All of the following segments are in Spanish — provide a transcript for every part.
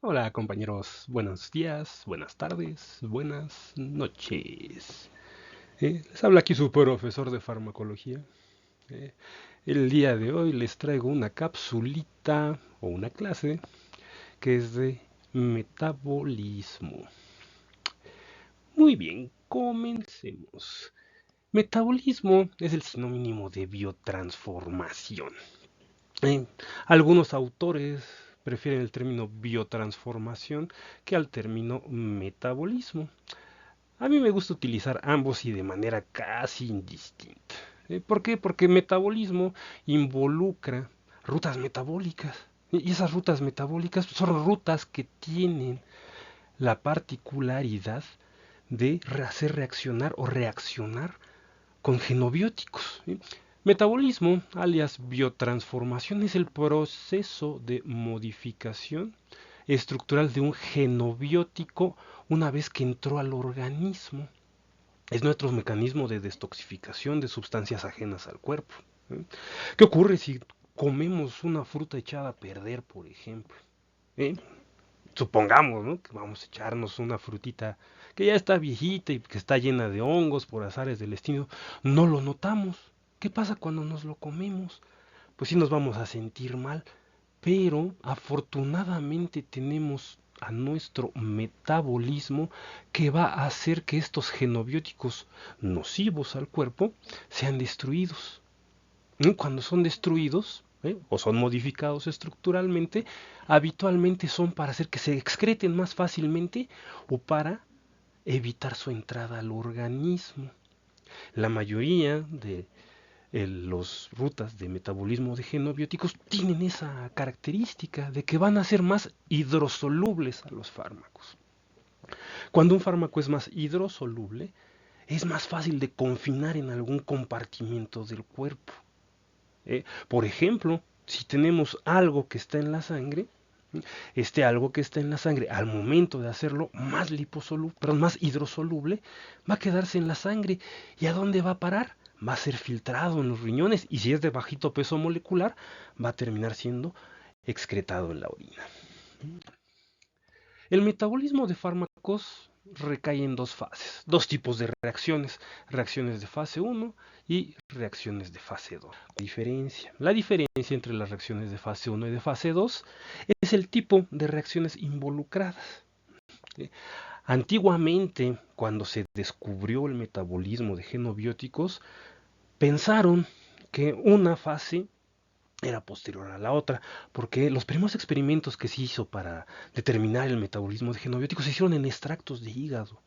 Hola compañeros, buenos días, buenas tardes, buenas noches. Les habla aquí su profesor de farmacología. Eh, el día de hoy les traigo una capsulita o una clase que es de metabolismo. Muy bien, comencemos. Metabolismo es el sinónimo de biotransformación. Eh, Algunos autores prefieren el término biotransformación que al término metabolismo. A mí me gusta utilizar ambos y de manera casi indistinta. ¿Por qué? Porque metabolismo involucra rutas metabólicas. Y esas rutas metabólicas son rutas que tienen la particularidad de hacer reaccionar o reaccionar con genobióticos. ¿Sí? Metabolismo, alias biotransformación, es el proceso de modificación estructural de un genobiótico una vez que entró al organismo. Es nuestro mecanismo de destoxificación de sustancias ajenas al cuerpo. ¿Eh? ¿Qué ocurre si comemos una fruta echada a perder, por ejemplo? ¿Eh? Supongamos, ¿no?, que vamos a echarnos una frutita que ya está viejita y que está llena de hongos por azares del destino, no lo notamos. ¿Qué pasa cuando nos lo comemos? Pues sí nos vamos a sentir mal, pero afortunadamente tenemos a nuestro metabolismo que va a hacer que estos genobióticos nocivos al cuerpo sean destruidos. Cuando son destruidos o son modificados estructuralmente, habitualmente son para hacer que se excreten más fácilmente o para evitar su entrada al organismo. La mayoría de las rutas de metabolismo de genobióticos tienen esa característica de que van a ser más hidrosolubles a los fármacos. Cuando un fármaco es más hidrosoluble, es más fácil de confinar en algún compartimiento del cuerpo. Por ejemplo, si tenemos algo que está en la sangre, este algo que está en la sangre, al momento de hacerlo más liposoluble, perdón, más hidrosoluble, va a quedarse en la sangre. ¿Y a dónde va a parar? Va a ser filtrado en los riñones y si es de bajito peso molecular, va a terminar siendo excretado en la orina. El metabolismo de fármacos recae en dos fases, dos tipos de reacciones de fase 1 y reacciones de fase 2. La diferencia entre las reacciones de fase 1 y de fase 2 es el tipo de reacciones involucradas. Antiguamente, cuando se descubrió el metabolismo de genobióticos, pensaron que una fase era posterior a la otra, porque los primeros experimentos que se hizo para determinar el metabolismo de genobióticos se hicieron en extractos de hígado.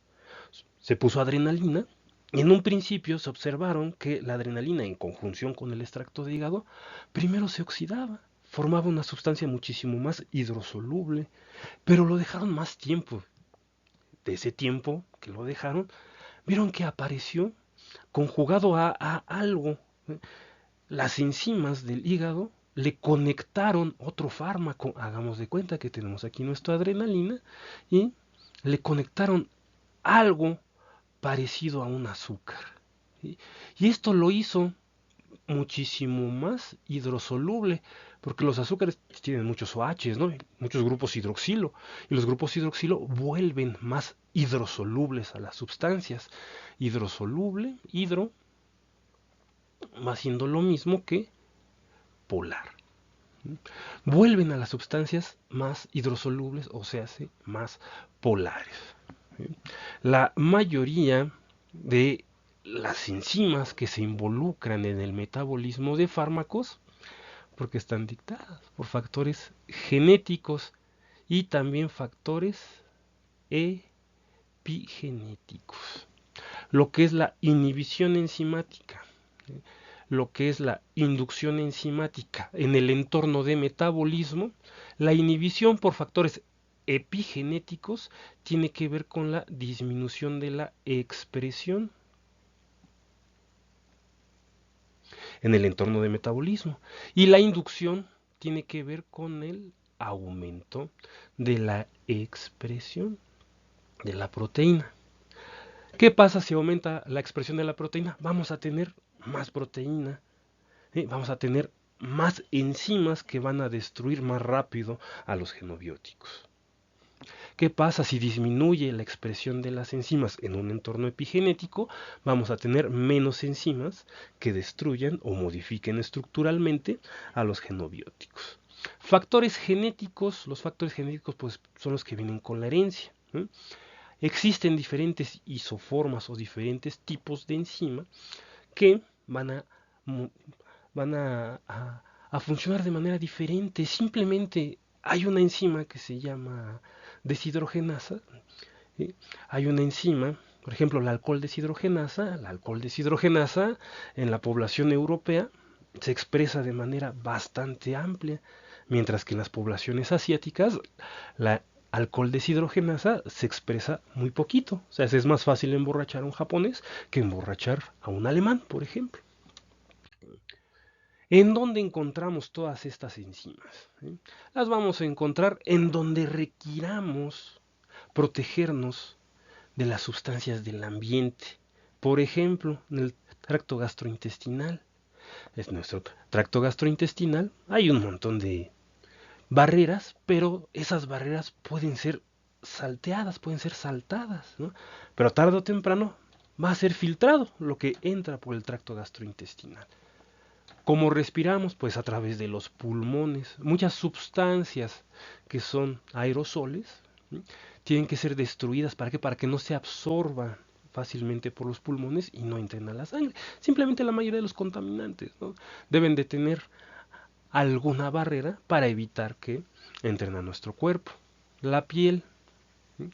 Se puso adrenalina y en un principio se observaron que la adrenalina en conjunción con el extracto de hígado primero se oxidaba, formaba una sustancia muchísimo más hidrosoluble, pero lo dejaron más tiempo. De ese tiempo que lo dejaron, vieron que apareció conjugado a algo. Las enzimas del hígado le conectaron otro fármaco. Hagamos de cuenta que tenemos aquí nuestra adrenalina y le conectaron algo parecido a un azúcar. ¿Sí? Y esto lo hizo muchísimo más hidrosoluble, porque los azúcares tienen muchos OH, ¿no? Muchos grupos hidroxilo, y los grupos hidroxilo vuelven más hidrosolubles a las sustancias. Hidrosoluble, hidro, va siendo lo mismo que polar. Vuelven a las sustancias más hidrosolubles, o sea, más polares. La mayoría de las enzimas que se involucran en el metabolismo de fármacos, porque están dictadas por factores genéticos y también factores epigenéticos. Lo que es la inhibición enzimática, lo que es la inducción enzimática en el entorno de metabolismo, la inhibición por factores epigenéticos tiene que ver con la disminución de la expresión en el entorno de metabolismo y la inducción tiene que ver con el aumento de la expresión de la proteína. ¿Qué pasa si aumenta la expresión de la proteína? Vamos a tener más proteína, vamos a tener más enzimas que van a destruir más rápido a los genobióticos. ¿Qué pasa si disminuye la expresión de las enzimas en un entorno epigenético? Vamos a tener menos enzimas que destruyan o modifiquen estructuralmente a los genobióticos. Factores genéticos, los factores genéticos pues, son los que vienen con la herencia. Existen diferentes isoformas o diferentes tipos de enzima que van a funcionar de manera diferente. Simplemente hay una enzima que se llama deshidrogenasa. ¿Sí? Hay una enzima, por ejemplo, la alcohol deshidrogenasa. La alcohol deshidrogenasa en la población europea se expresa de manera bastante amplia, mientras que en las poblaciones asiáticas la alcohol deshidrogenasa se expresa muy poquito. O sea, es más fácil emborrachar a un japonés que emborrachar a un alemán, por ejemplo. ¿En dónde encontramos todas estas enzimas? ¿Sí? Las vamos a encontrar en donde requiramos protegernos de las sustancias del ambiente. Por ejemplo, en el tracto gastrointestinal. Es nuestro tracto gastrointestinal. Hay un montón de barreras, pero esas barreras pueden ser salteadas, pueden ser saltadas, ¿no? Pero tarde o temprano va a ser filtrado lo que entra por el tracto gastrointestinal. ¿Cómo respiramos? Pues a través de los pulmones. Muchas sustancias que son aerosoles, ¿sí? Tienen que ser destruidas. ¿Para qué? Para que no se absorban fácilmente por los pulmones y no entren a la sangre. Simplemente la mayoría de los contaminantes, ¿no? Deben de tener alguna barrera para evitar que entren a nuestro cuerpo. La piel. ¿Sí?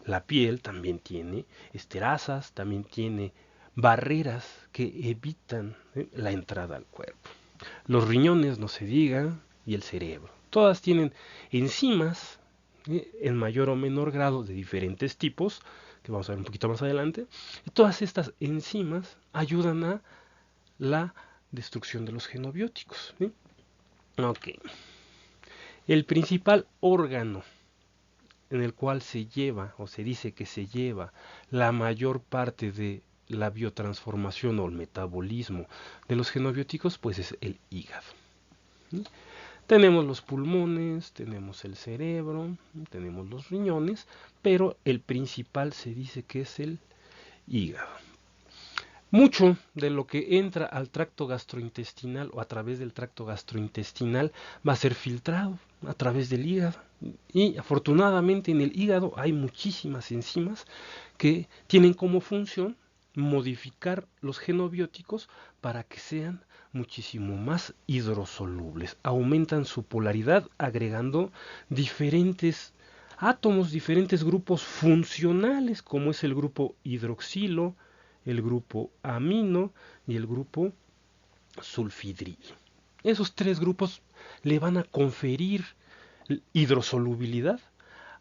La piel también tiene esterasas, también tiene barreras que evitan la entrada al cuerpo. Los riñones, no se diga, y el cerebro. Todas tienen enzimas en mayor o menor grado de diferentes tipos, que vamos a ver un poquito más adelante. Y todas estas enzimas ayudan a la destrucción de los genobióticos. ¿Sí? Ok. El principal órgano en el cual se lleva o se dice que se lleva la mayor parte de la biotransformación o el metabolismo de los genobióticos, pues es el hígado. ¿Sí? Tenemos los pulmones, tenemos el cerebro, tenemos los riñones, pero el principal se dice que es el hígado. Mucho de lo que entra al tracto gastrointestinal o a través del tracto gastrointestinal va a ser filtrado a través del hígado. Y afortunadamente en el hígado hay muchísimas enzimas que tienen como función modificar los genobióticos para que sean muchísimo más hidrosolubles. Aumentan su polaridad agregando diferentes átomos, diferentes grupos funcionales, como es el grupo hidroxilo, el grupo amino y el grupo sulfidril. Esos tres grupos le van a conferir hidrosolubilidad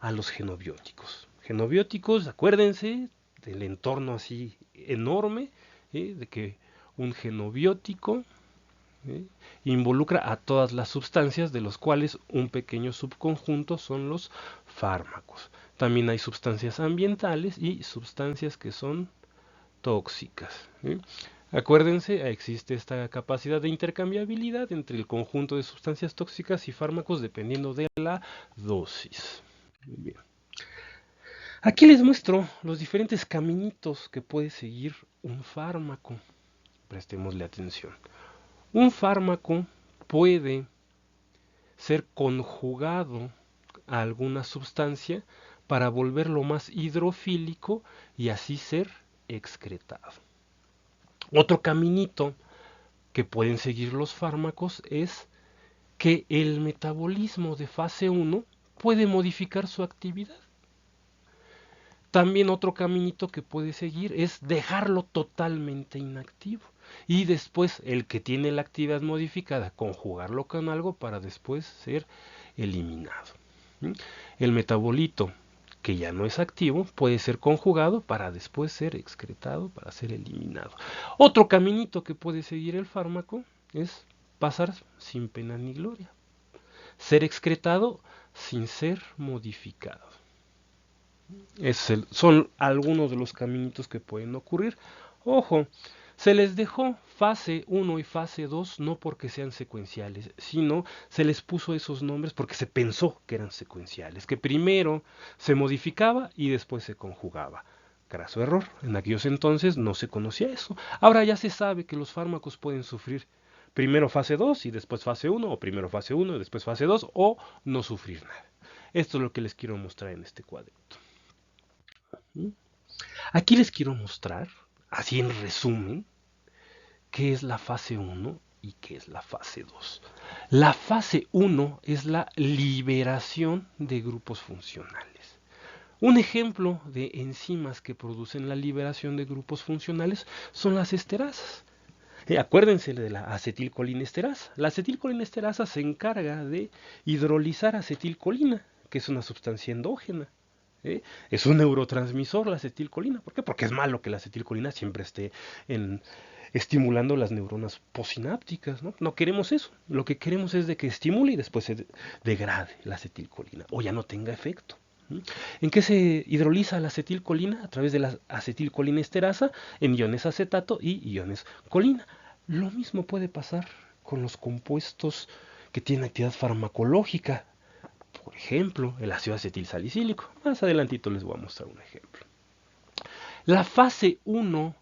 a los genobióticos. Genobióticos, acuérdense del entorno así enorme, de que un genobiótico involucra a todas las sustancias, de los cuales un pequeño subconjunto son los fármacos. También hay sustancias ambientales y sustancias que son tóxicas. ¿Sí? Acuérdense, existe esta capacidad de intercambiabilidad entre el conjunto de sustancias tóxicas y fármacos dependiendo de la dosis. Muy bien. Aquí les muestro los diferentes caminitos que puede seguir un fármaco. Prestémosle atención. Un fármaco puede ser conjugado a alguna sustancia para volverlo más hidrofílico y así ser excretado. Otro caminito que pueden seguir los fármacos es que el metabolismo de fase 1 puede modificar su actividad. También otro caminito que puede seguir es dejarlo totalmente inactivo y después el que tiene la actividad modificada conjugarlo con algo para después ser eliminado. El metabolito que ya no es activo puede ser conjugado para después ser excretado, para ser eliminado. Otro caminito que puede seguir el fármaco es pasar sin pena ni gloria, ser excretado sin ser modificado. Son algunos de los caminitos que pueden ocurrir. Ojo, Se les dejó fase 1 y fase 2 no porque sean secuenciales, sino se les puso esos nombres porque se pensó que eran secuenciales, que primero se modificaba y después se conjugaba. Graso error, en aquellos entonces no se conocía eso. Ahora ya se sabe que los fármacos pueden sufrir primero fase 2 y después fase 1, o primero fase 1 y después fase 2, o no sufrir nada. Esto es lo que les quiero mostrar en este cuadrito. Aquí les quiero mostrar, así en resumen, qué es la fase 1 y qué es la fase 2. La fase 1 es la liberación de grupos funcionales. Un ejemplo de enzimas que producen la liberación de grupos funcionales son las esterasas. Acuérdense de la acetilcolinesterasa. La acetilcolinesterasa se encarga de hidrolizar acetilcolina, que es una sustancia endógena. Es un neurotransmisor la acetilcolina. ¿Por qué? Porque es malo que la acetilcolina siempre esté estimulando las neuronas posinápticas, ¿no? No queremos eso. Lo que queremos es de que estimule y después se degrade la acetilcolina o ya no tenga efecto. ¿En qué se hidroliza la acetilcolina? A través de la acetilcolinesterasa en iones acetato y iones colina. Lo mismo puede pasar con los compuestos que tienen actividad farmacológica. Por ejemplo, el ácido acetilsalicílico. Más adelantito les voy a mostrar un ejemplo. La fase 1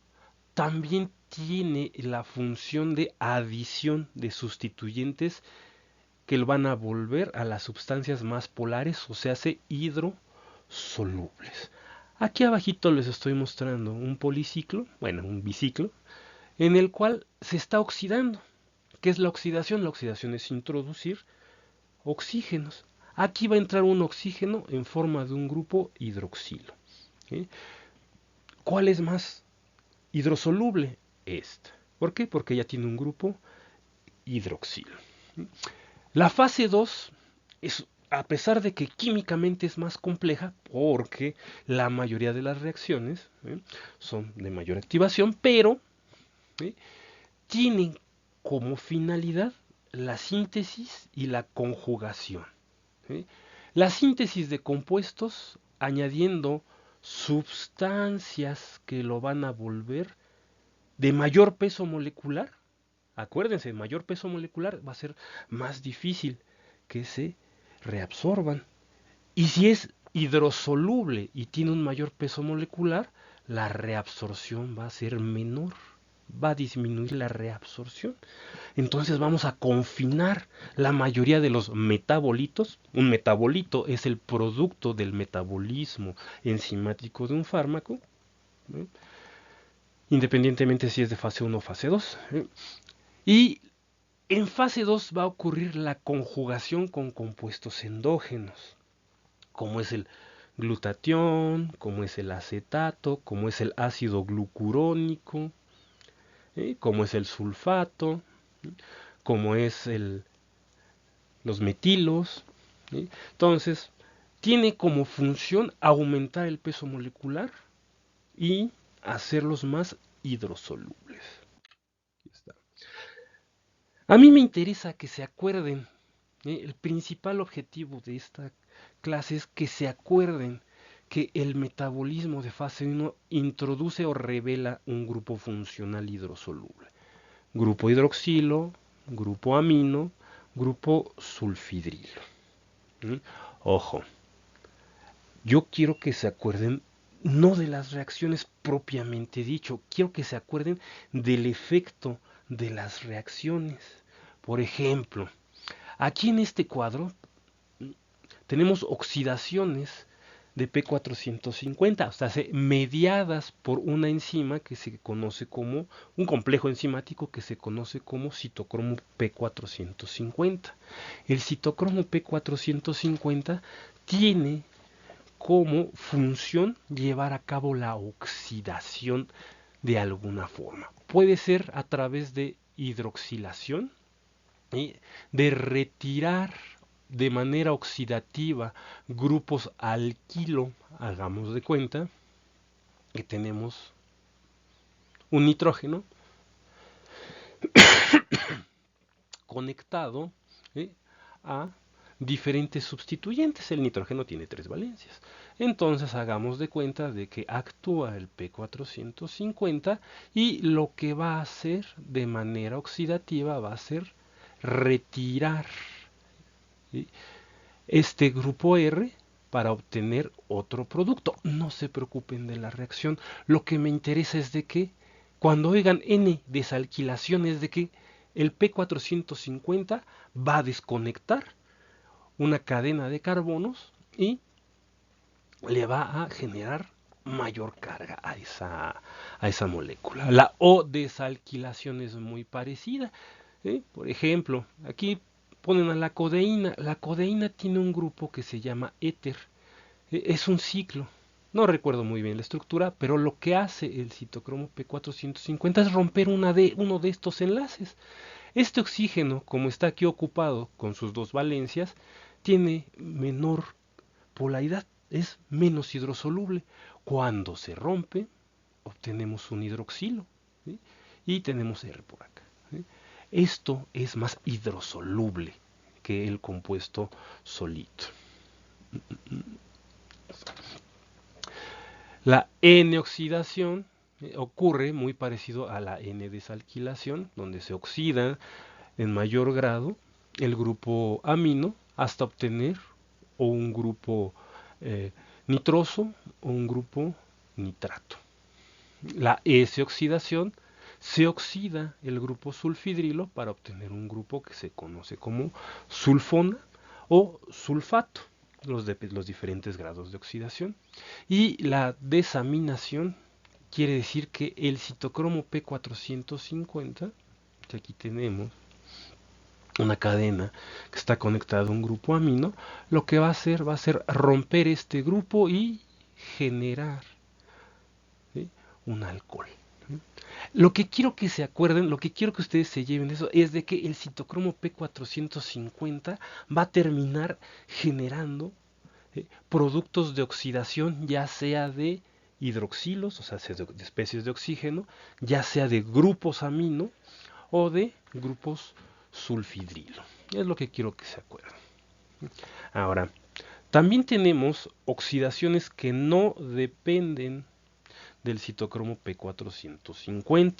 también tiene la función de adición de sustituyentes que lo van a volver a las sustancias más polares, o sea, se hidrosolubles. Aquí abajito les estoy mostrando un policiclo, bueno, un biciclo, en el cual se está oxidando. ¿Qué es la oxidación? La oxidación es introducir oxígenos. Aquí va a entrar un oxígeno en forma de un grupo hidroxilo. ¿Sí? ¿Cuál es más hidrosoluble? Esta. ¿Por qué? Porque ya tiene un grupo hidroxilo. La fase 2 es, a pesar de que químicamente es más compleja, porque la mayoría de las reacciones son de mayor activación, pero tienen como finalidad la síntesis y la conjugación. ¿Sí? La síntesis de compuestos añadiendo sustancias que lo van a volver de mayor peso molecular. Acuérdense, mayor peso molecular va a ser más difícil que se reabsorban. Y si es hidrosoluble y tiene un mayor peso molecular, la reabsorción va a ser menor, va a disminuir la reabsorción. Entonces vamos a confinar la mayoría de los metabolitos. Un metabolito es el producto del metabolismo enzimático de un fármaco, ¿eh? Independientemente si es de fase 1 o fase 2. Y en fase 2 va a ocurrir la conjugación con compuestos endógenos, como es el glutatión, como es el acetato, como es el ácido glucurónico, como es el sulfato, como es los metilos. Entonces, tiene como función aumentar el peso molecular y hacerlos más hidrosolubles. Aquí está. A mí me interesa que se acuerden, el principal objetivo de esta clase es que se acuerden que el metabolismo de fase 1 introduce o revela un grupo funcional hidrosoluble. Grupo hidroxilo, grupo amino, grupo sulfidrilo. Ojo, yo quiero que se acuerden no de las reacciones propiamente dicho, quiero que se acuerden del efecto de las reacciones. Por ejemplo, aquí en este cuadro tenemos oxidaciones de P450, o sea, mediadas por una enzima que se conoce como, un complejo enzimático que se conoce como citocromo P450. El citocromo P450 tiene como función llevar a cabo la oxidación de alguna forma. Puede ser a través de hidroxilación, de retirar de manera oxidativa grupos alquilo. Hagamos de cuenta que tenemos un nitrógeno conectado a diferentes sustituyentes. El nitrógeno tiene 3 valencias. Entonces hagamos de cuenta de que actúa el P450 y lo que va a hacer de manera oxidativa va a ser retirar, ¿sí?, este grupo R para obtener otro producto. No se preocupen de la reacción. Lo que me interesa es de que cuando oigan N desalquilación es de que el P450 va a desconectar una cadena de carbonos y le va a generar mayor carga a esa molécula. La O desalquilación es muy parecida. Por ejemplo, aquí ponen a la codeína. La codeína tiene un grupo que se llama éter. Es un ciclo. No recuerdo muy bien la estructura, pero lo que hace el citocromo P450 es romper uno de estos enlaces. Este oxígeno, como está aquí ocupado con sus 2 valencias, tiene menor polaridad, es menos hidrosoluble. Cuando se rompe, obtenemos un hidroxilo, ¿sí?, y tenemos R por acá, ¿sí? Esto es más hidrosoluble que el compuesto solito. La N-oxidación ocurre muy parecido a la N-desalquilación, donde se oxida en mayor grado el grupo amino hasta obtener o un grupo nitroso o un grupo nitrato. La S-oxidación se oxida el grupo sulfidrilo para obtener un grupo que se conoce como sulfona o sulfato, los diferentes grados de oxidación. Y la desaminación quiere decir que el citocromo P450, que aquí tenemos una cadena que está conectada a un grupo amino, lo que va a ser romper este grupo y generar, ¿sí?, un alcohol. Lo que quiero que se acuerden, lo que quiero que ustedes se lleven de eso, es de que el citocromo P450 va a terminar generando productos de oxidación, ya sea de hidroxilos, o sea, de especies de oxígeno, ya sea de grupos amino o de grupos sulfidrilo. Es lo que quiero que se acuerden. Ahora, también tenemos oxidaciones que no dependen del citocromo P450.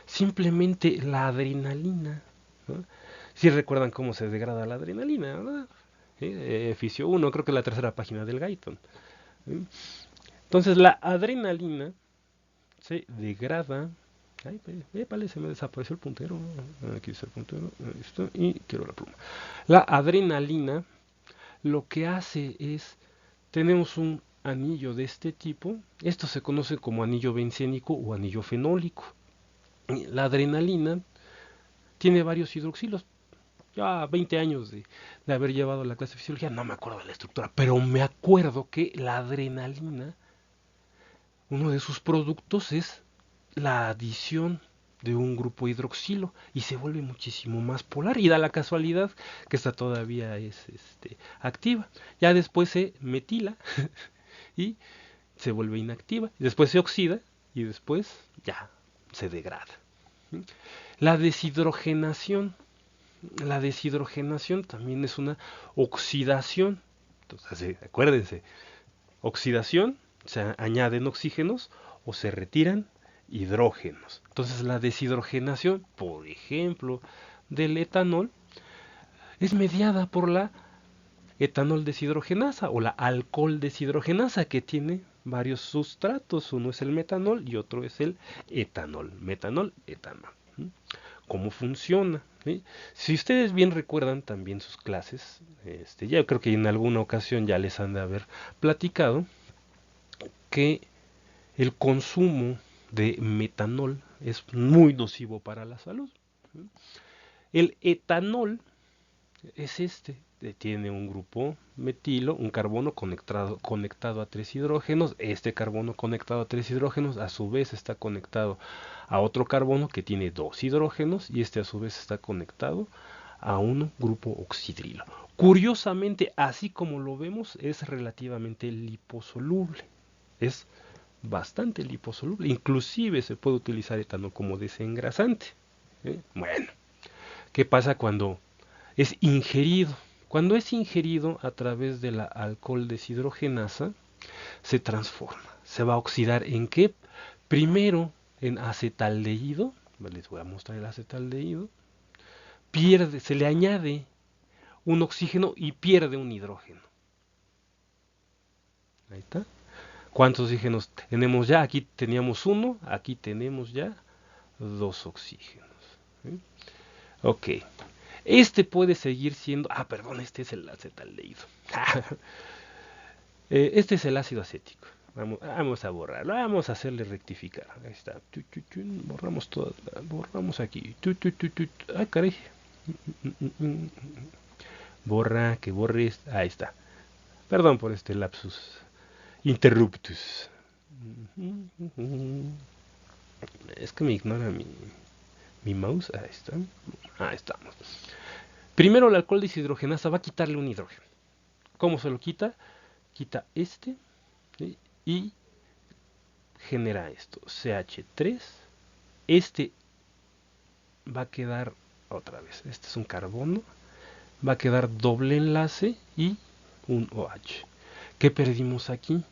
Simplemente la adrenalina, ¿no? Si recuerdan cómo se degrada la adrenalina, ¿verdad? Fisio 1, creo que es la tercera página del Guyton. Entonces la adrenalina se degrada. Ay, épale, se me desapareció el puntero. Aquí está el puntero. Ahí está, y quiero la pluma. La adrenalina lo que hace es, tenemos un anillo de este tipo. Esto se conoce como anillo bencénico o anillo fenólico. La adrenalina tiene varios hidroxilos. Ya 20 años de haber llevado la clase de fisiología, no me acuerdo de la estructura, pero me acuerdo que la adrenalina, uno de sus productos es la adición de un grupo hidroxilo y se vuelve muchísimo más polar y da la casualidad que esta todavía es activa. Ya después se metila y se vuelve inactiva, y después se oxida y después ya se degrada. La deshidrogenación. La deshidrogenación también es una oxidación. Entonces, acuérdense, oxidación, se añaden oxígenos o se retiran hidrógenos. Entonces la deshidrogenación, por ejemplo, del etanol, es mediada por la etanol deshidrogenasa o la alcohol deshidrogenasa, que tiene varios sustratos. Uno es el metanol y otro es el etanol. Metanol, etanol. ¿Cómo funciona? ¿Sí? Si ustedes bien recuerdan también sus clases, ya creo que en alguna ocasión ya les han de haber platicado que el consumo de metanol es muy nocivo para la salud. El etanol es tiene un grupo metilo, un carbono conectado a 3 hidrógenos. Este carbono conectado a 3 hidrógenos a su vez está conectado a otro carbono que tiene 2 hidrógenos y a su vez está conectado a un grupo oxidrilo. Curiosamente, así como lo vemos, es relativamente liposoluble. Es bastante liposoluble. Inclusive se puede utilizar etanol como desengrasante. Bueno, ¿qué pasa cuando es ingerido. Cuando es ingerido a través de la alcohol deshidrogenasa, se transforma. Se va a oxidar ¿en qué? Primero en acetaldehído. Les voy a mostrar el acetaldehído. Pierde, se le añade un oxígeno y pierde un hidrógeno. Ahí está. ¿Cuántos oxígenos tenemos ya? Aquí teníamos uno, aquí tenemos ya dos oxígenos. ¿Sí? Ok. Este puede seguir siendo... Ah, perdón, este es el acetaldehído. Este es el ácido acético. Vamos a borrarlo, vamos a hacerle rectificar. Ahí está. Borramos todo. Borramos aquí. Ay, caray. Borra, que borres. Ahí está. Perdón por este lapsus interruptus. Es que me ignora mi mouse. Ahí está. Ahí estamos. Primero el alcohol deshidrogenasa va a quitarle un hidrógeno. ¿Cómo se lo quita? Quita este, ¿sí? Y genera esto, CH3. Este va a quedar otra vez. Este es un carbono. Va a quedar doble enlace y un OH. ¿Qué perdimos aquí?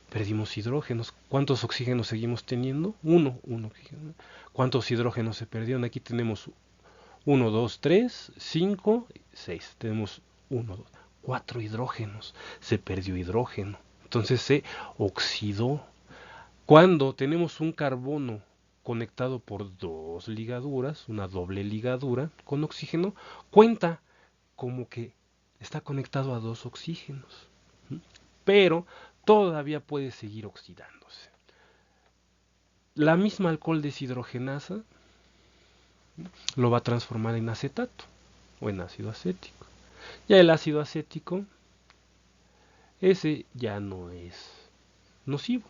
Perdimos hidrógenos. ¿Cuántos oxígenos seguimos teniendo? Un oxígeno. ¿Cuántos hidrógenos se perdieron? Aquí tenemos 1, 2, 3, 5, 6. Tenemos 1, 2, 4 hidrógenos. Se perdió hidrógeno. Entonces se oxidó. Cuando tenemos un carbono conectado por dos ligaduras, una doble ligadura con oxígeno, cuenta como que está conectado a dos oxígenos. Pero todavía puede seguir oxidándose. La misma alcohol deshidrogenasa lo va a transformar en acetato o en ácido acético. Ya el ácido acético, ese ya no es nocivo.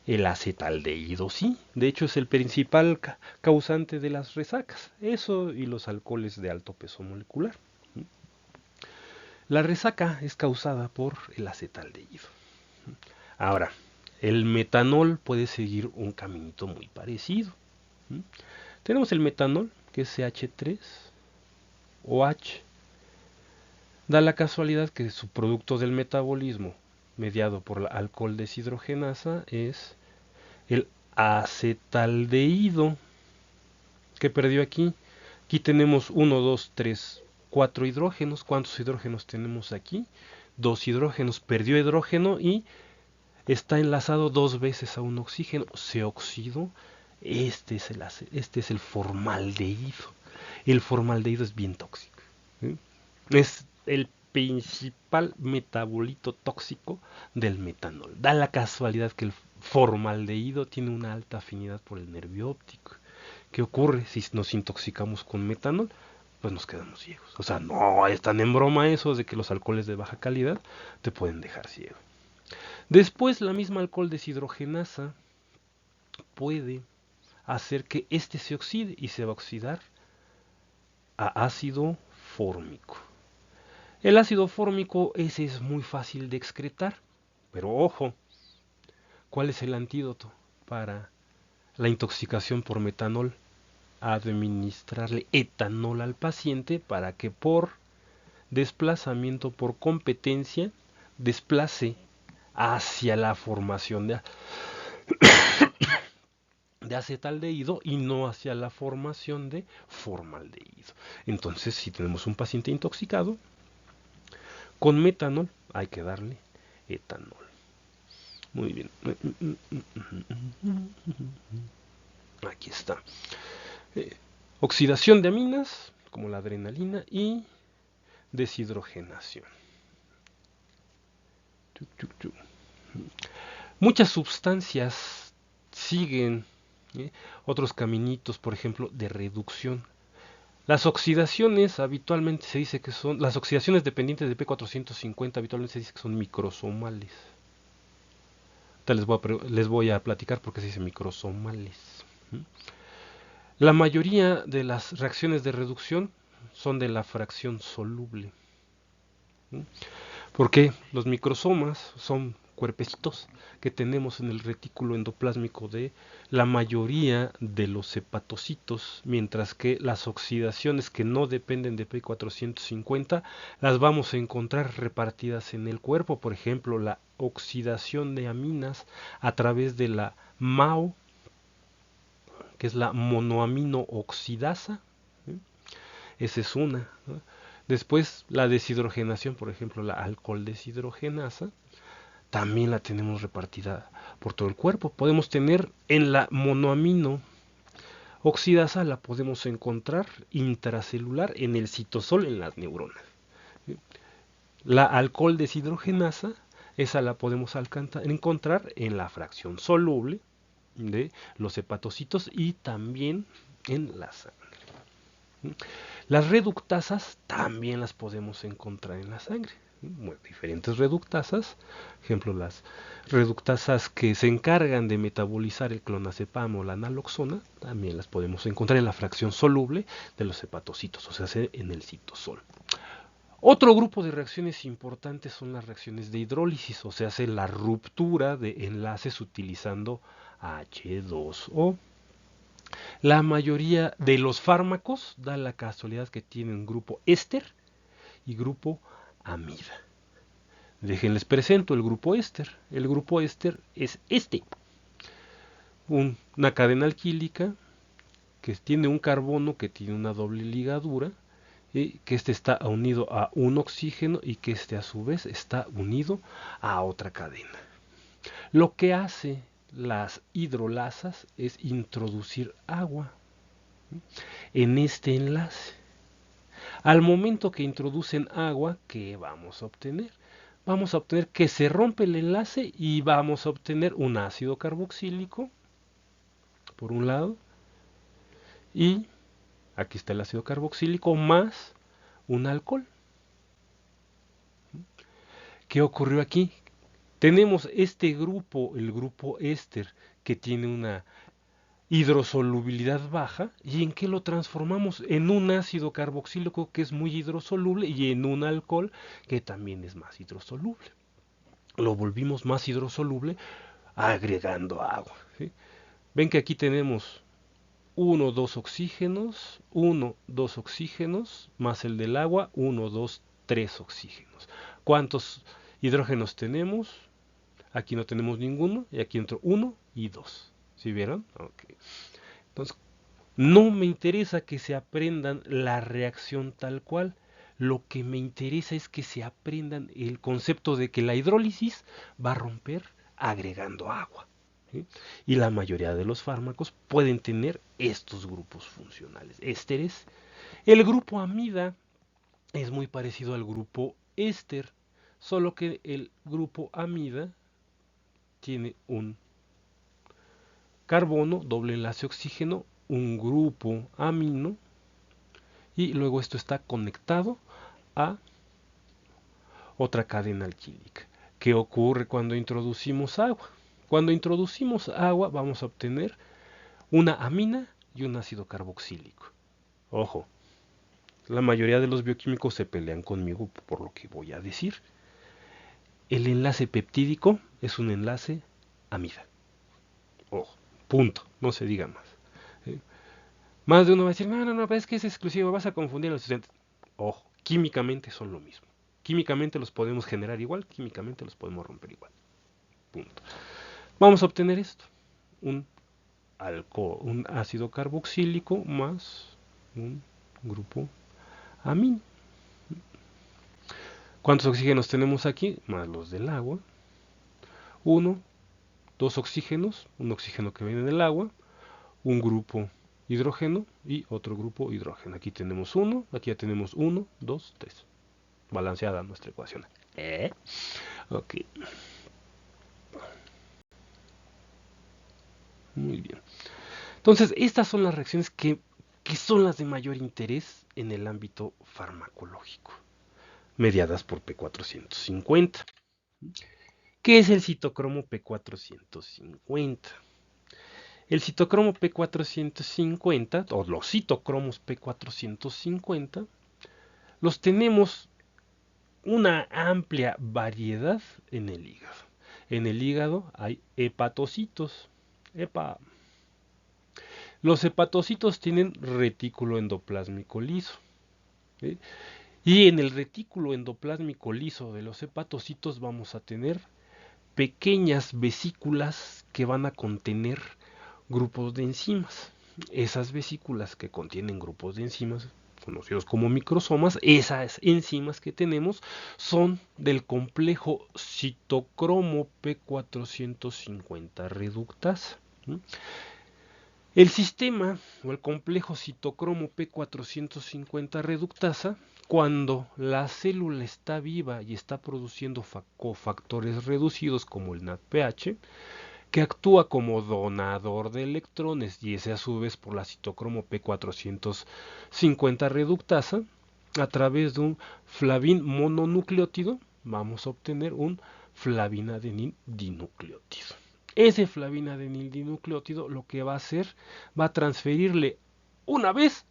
El acetaldehído sí, de hecho es el principal causante de las resacas, eso y los alcoholes de alto peso molecular. La resaca es causada por el acetaldehído. Ahora, el metanol puede seguir un caminito muy parecido. Tenemos el metanol, que es CH3OH. Da la casualidad que su producto del metabolismo, mediado por la alcohol deshidrogenasa, es el acetaldehído. ¿Qué perdió aquí? Aquí tenemos 1, 2, 3, 4 hidrógenos. ¿Cuántos hidrógenos tenemos aquí? 2 hidrógenos. Perdió hidrógeno y está enlazado dos veces a un oxígeno. Se oxidó. Este es el formaldehído. El formaldehído es bien tóxico. ¿Sí? Es el principal metabolito tóxico del metanol. Da la casualidad que el formaldehído tiene una alta afinidad por el nervio óptico. ¿Qué ocurre si nos intoxicamos con metanol? Pues nos quedamos ciegos. O sea, no es tan en broma eso de que los alcoholes de baja calidad te pueden dejar ciego. Después, la misma alcohol deshidrogenasa puede hacer que este se oxide y se va a oxidar a ácido fórmico. El ácido fórmico ese es muy fácil de excretar, pero ojo, ¿cuál es el antídoto para la intoxicación por metanol? Administrarle etanol al paciente para que por desplazamiento, por competencia, desplace hacia la formación de acetaldehído y no hacia la formación de formaldehído. Entonces, si tenemos un paciente intoxicado, con metanol hay que darle etanol. Muy bien. Aquí está. Oxidación de aminas, como la adrenalina, y deshidrogenación. Muchas sustancias siguen otros caminitos, por ejemplo, de reducción. Las oxidaciones habitualmente se dice que son, las oxidaciones dependientes de P450 habitualmente se dice que son microsomales. Les voy a platicar por qué se dice microsomales. La mayoría de las reacciones de reducción son de la fracción soluble. Porque los microsomas son cuerpecitos que tenemos en el retículo endoplásmico de la mayoría de los hepatocitos, mientras que las oxidaciones que no dependen de P450 las vamos a encontrar repartidas en el cuerpo. Por ejemplo, la oxidación de aminas a través de la MAO, que es la monoamino oxidasa, ¿sí? Esa es una, ¿no? Después la deshidrogenación, por ejemplo, la alcohol deshidrogenasa, también la tenemos repartida por todo el cuerpo. Podemos tener en la monoamino oxidasa, la podemos encontrar intracelular en el citosol, en las neuronas. La alcohol deshidrogenasa, esa la podemos encontrar en la fracción soluble de los hepatocitos y también en la sangre. Las reductasas también las podemos encontrar en la sangre. Bueno, diferentes reductasas, ejemplo las reductasas que se encargan de metabolizar el clonazepam o la naloxona, también las podemos encontrar en la fracción soluble de los hepatocitos, o sea, en el citosol. Otro grupo de reacciones importantes son las reacciones de hidrólisis, o sea, la ruptura de enlaces utilizando H2O. La mayoría de los fármacos da la casualidad que tienen grupo éster y grupo amida. Déjenles presento el grupo éster. El grupo éster es una cadena alquílica que tiene un carbono que tiene una doble ligadura, y que está unido a un oxígeno y que a su vez está unido a otra cadena. Lo que hace las hidrolasas es introducir agua en este enlace. Al momento que introducen agua, ¿qué vamos a obtener? Vamos a obtener que se rompe el enlace y vamos a obtener un ácido carboxílico, por un lado, y aquí está el ácido carboxílico más un alcohol. ¿Qué ocurrió aquí? Tenemos este grupo, el grupo éster, que tiene una hidrosolubilidad baja. ¿Y en qué lo transformamos? En un ácido carboxílico que es muy hidrosoluble y en un alcohol que también es más hidrosoluble. Lo volvimos más hidrosoluble agregando agua, ¿sí? Ven que aquí tenemos 1, 2 oxígenos, 1, 2 oxígenos, más el del agua, 1, 2, 3 oxígenos. ¿Cuántos hidrógenos tenemos? Aquí no tenemos ninguno, y aquí entro 1 y 2. ¿Sí vieron? Okay. Entonces, no me interesa que se aprendan la reacción tal cual. Lo que me interesa es que se aprendan el concepto de que la hidrólisis va a romper agregando agua, ¿sí? Y la mayoría de los fármacos pueden tener estos grupos funcionales, ésteres. El grupo amida es muy parecido al grupo éster, solo que el grupo amida tiene un carbono, doble enlace oxígeno, un grupo amino, y luego esto está conectado a otra cadena alquílica. ¿Qué ocurre cuando introducimos agua? Cuando introducimos agua vamos a obtener una amina y un ácido carboxílico. Ojo, la mayoría de los bioquímicos se pelean conmigo por lo que voy a decir. El enlace peptídico es un enlace amida. Ojo, punto, no se diga más. ¿Sí? Más de uno va a decir, no, es que es exclusivo, vas a confundir a los estudiantes. Ojo, químicamente son lo mismo. Químicamente los podemos generar igual, químicamente los podemos romper igual. Punto. Vamos a obtener esto. Un ácido carboxílico más un grupo amino. ¿Cuántos oxígenos tenemos aquí? Más los del agua. 1, 2 oxígenos, un oxígeno que viene del agua, un grupo hidrógeno y otro grupo hidrógeno. Aquí tenemos 1, aquí ya tenemos 1, 2, 3. Balanceada nuestra ecuación. Ok. Muy bien. Entonces, estas son las reacciones que son las de mayor interés en el ámbito farmacológico, mediadas por P450. ¿Qué es el citocromo P450? El citocromo P450, o los citocromos P450, los tenemos una amplia variedad en el hígado. En el hígado hay hepatocitos. Epa. Los hepatocitos tienen retículo endoplásmico liso. ¿Sí? Y en el retículo endoplásmico liso de los hepatocitos vamos a tener pequeñas vesículas que van a contener grupos de enzimas. Esas vesículas que contienen grupos de enzimas, conocidos como microsomas, esas enzimas que tenemos son del complejo citocromo P450 reductasa. El sistema o el complejo citocromo P450 reductasa, cuando la célula está viva y está produciendo cofactores reducidos como el NADPH, que actúa como donador de electrones y ese a su vez por la citocromo P450 reductasa, a través de un flavin mononucleótido vamos a obtener un flavinadenil dinucleótido. Ese flavinadenil dinucleótido lo que va a hacer, va a transferirle una vez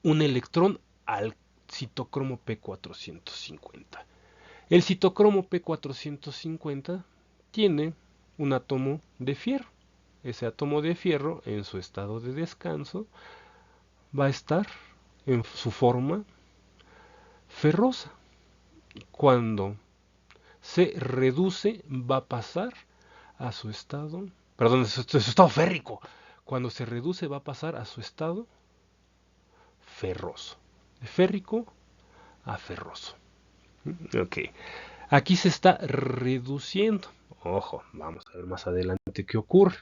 un electrón al citocromo P450. El citocromo P450 tiene un átomo de fierro. Ese átomo de fierro, en su estado de descanso, va a estar en su forma ferrosa. Cuando se reduce, va a pasar a su estado, perdón, su estado férrico. Cuando se reduce, va a pasar a su estado ferroso. De férrico a ferroso. Ok. Aquí se está reduciendo. Ojo, vamos a ver más adelante qué ocurre.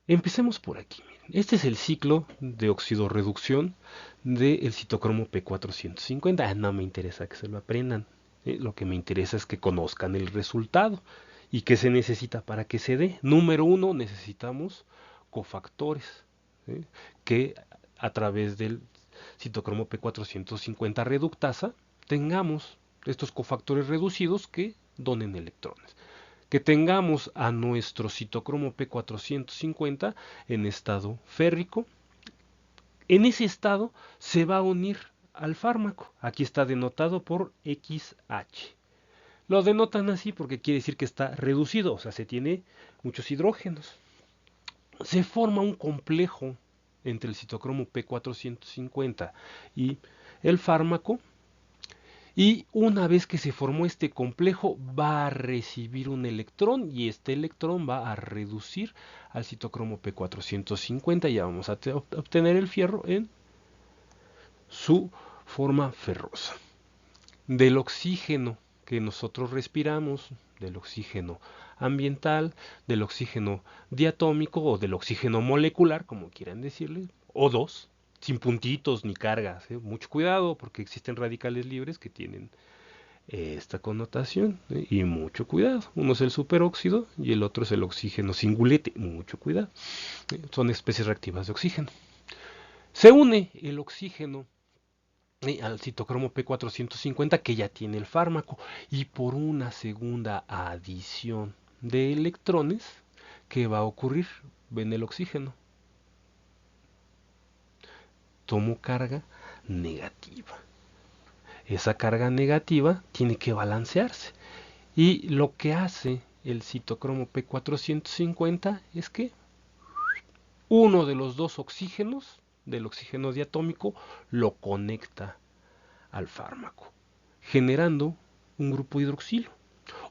Empecemos por aquí. Este es el ciclo de oxidorreducción del citocromo P450. No me interesa que se lo aprendan. Lo que me interesa es que conozcan el resultado. ¿Y qué se necesita para que se dé? Número uno, necesitamos cofactores. Que a través del citocromo P450 reductasa tengamos estos cofactores reducidos que donen electrones. Que tengamos a nuestro citocromo P450 en estado férrico. En ese estado se va a unir al fármaco. Aquí está denotado por XH. Lo denotan así porque quiere decir que está reducido, o sea, se tiene muchos hidrógenos. Se forma un complejo entre el citocromo P450 y el fármaco. Y una vez que se formó este complejo, va a recibir un electrón y este electrón va a reducir al citocromo P450. Ya vamos a obtener el fierro en su forma ferrosa. Del oxígeno que nosotros respiramos, del oxígeno ambiental, del oxígeno diatómico o del oxígeno molecular, como quieran decirle, O2, sin puntitos ni cargas. Mucho cuidado porque existen radicales libres que tienen esta connotación, y mucho cuidado. Uno es el superóxido y el otro es el oxígeno singulete. Mucho cuidado. Son especies reactivas de oxígeno. Se une el oxígeno al citocromo P450 que ya tiene el fármaco y por una segunda adición de electrones, ¿qué va a ocurrir? Ven el oxígeno. Tomo carga negativa. Esa carga negativa tiene que balancearse. Y lo que hace el citocromo P450 es que uno de los dos oxígenos, del oxígeno diatómico, lo conecta al fármaco, generando un grupo hidroxilo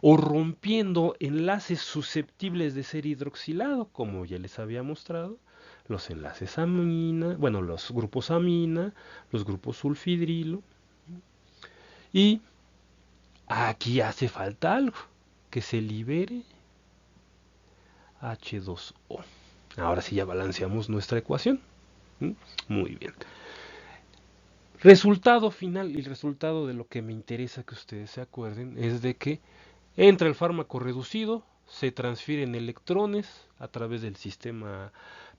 o rompiendo enlaces susceptibles de ser hidroxilado, como ya les había mostrado, los enlaces amina, bueno, los grupos amina, los grupos sulfidrilo. Y aquí hace falta algo, que se libere H2O. Ahora sí ya balanceamos nuestra ecuación. Muy bien. Resultado final, y el resultado de lo que me interesa que ustedes se acuerden, es de que entra el fármaco reducido, se transfieren electrones a través del sistema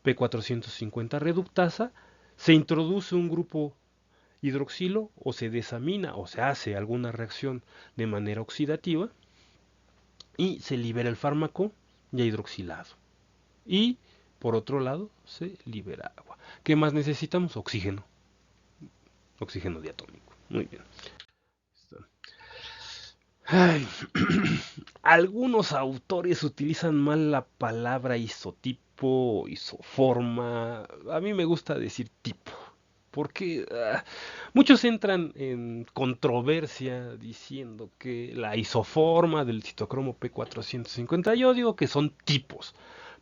P450 reductasa, se introduce un grupo hidroxilo o se desamina o se hace alguna reacción de manera oxidativa y se libera el fármaco ya hidroxilado. Y por otro lado se libera agua. ¿Qué más necesitamos? Oxígeno. Oxígeno diatómico. Muy bien. Ay, algunos autores utilizan mal la palabra isotipo, isoforma. A mí me gusta decir tipo, porque muchos entran en controversia diciendo que la isoforma del citocromo P450, yo digo que son tipos,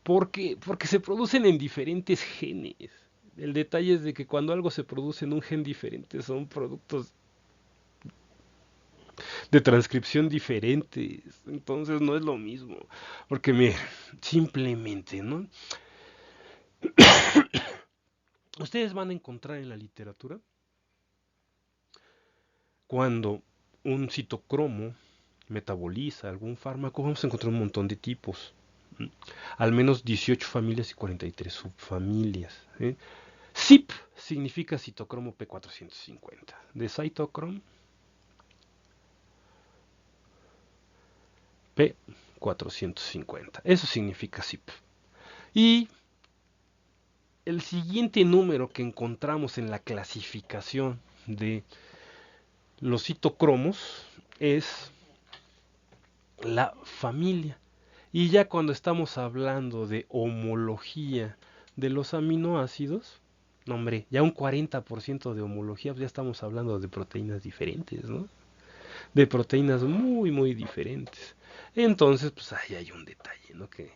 porque se producen en diferentes genes. El detalle es de que cuando algo se produce en un gen diferente son productos de transcripción diferentes. Entonces no es lo mismo. Porque mire, simplemente, ¿no? Ustedes van a encontrar en la literatura cuando un citocromo metaboliza algún fármaco, vamos a encontrar un montón de tipos. Al menos 18 familias y 43 subfamilias. ¿Eh? CYP significa citocromo P450. De cytochrome P450. Eso significa CYP. Y el siguiente número que encontramos en la clasificación de los citocromos es la familia. Y ya cuando estamos hablando de homología de los aminoácidos, no hombre, ya un 40% de homología, pues ya estamos hablando de proteínas diferentes, ¿no? De proteínas muy, muy diferentes. Entonces, pues ahí hay un detalle, ¿no? Que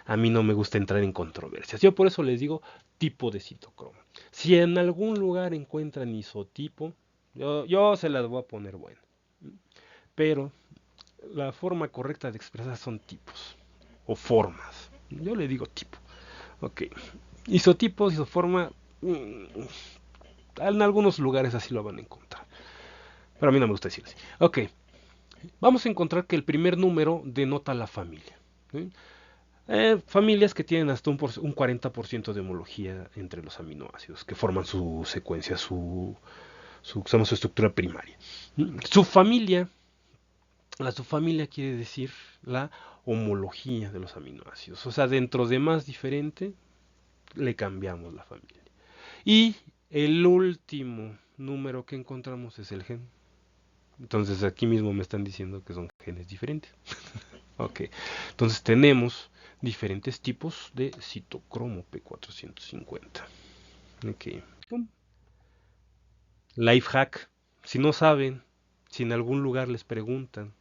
a mí no me gusta entrar en controversias. Yo por eso les digo tipo de citocromo. Si en algún lugar encuentran isotipo, yo se las voy a poner buena. Pero la forma correcta de expresar son tipos o formas. Yo le digo tipo. Ok. Isotipos, isoforma, en algunos lugares así lo van a encontrar. Pero a mí no me gusta decir así. Ok. Vamos a encontrar que el primer número denota la familia. ¿Sí? Familias que tienen hasta un 40% de homología entre los aminoácidos que forman su secuencia, su estructura primaria. Su familia, la subfamilia quiere decir la homología de los aminoácidos. O sea, dentro de más diferente, le cambiamos la familia. Y el último número que encontramos es el gen. Entonces aquí mismo me están diciendo que son genes diferentes. Ok, entonces tenemos diferentes tipos de citocromo P450. Ok. Life hack. Si no saben, si en algún lugar les preguntan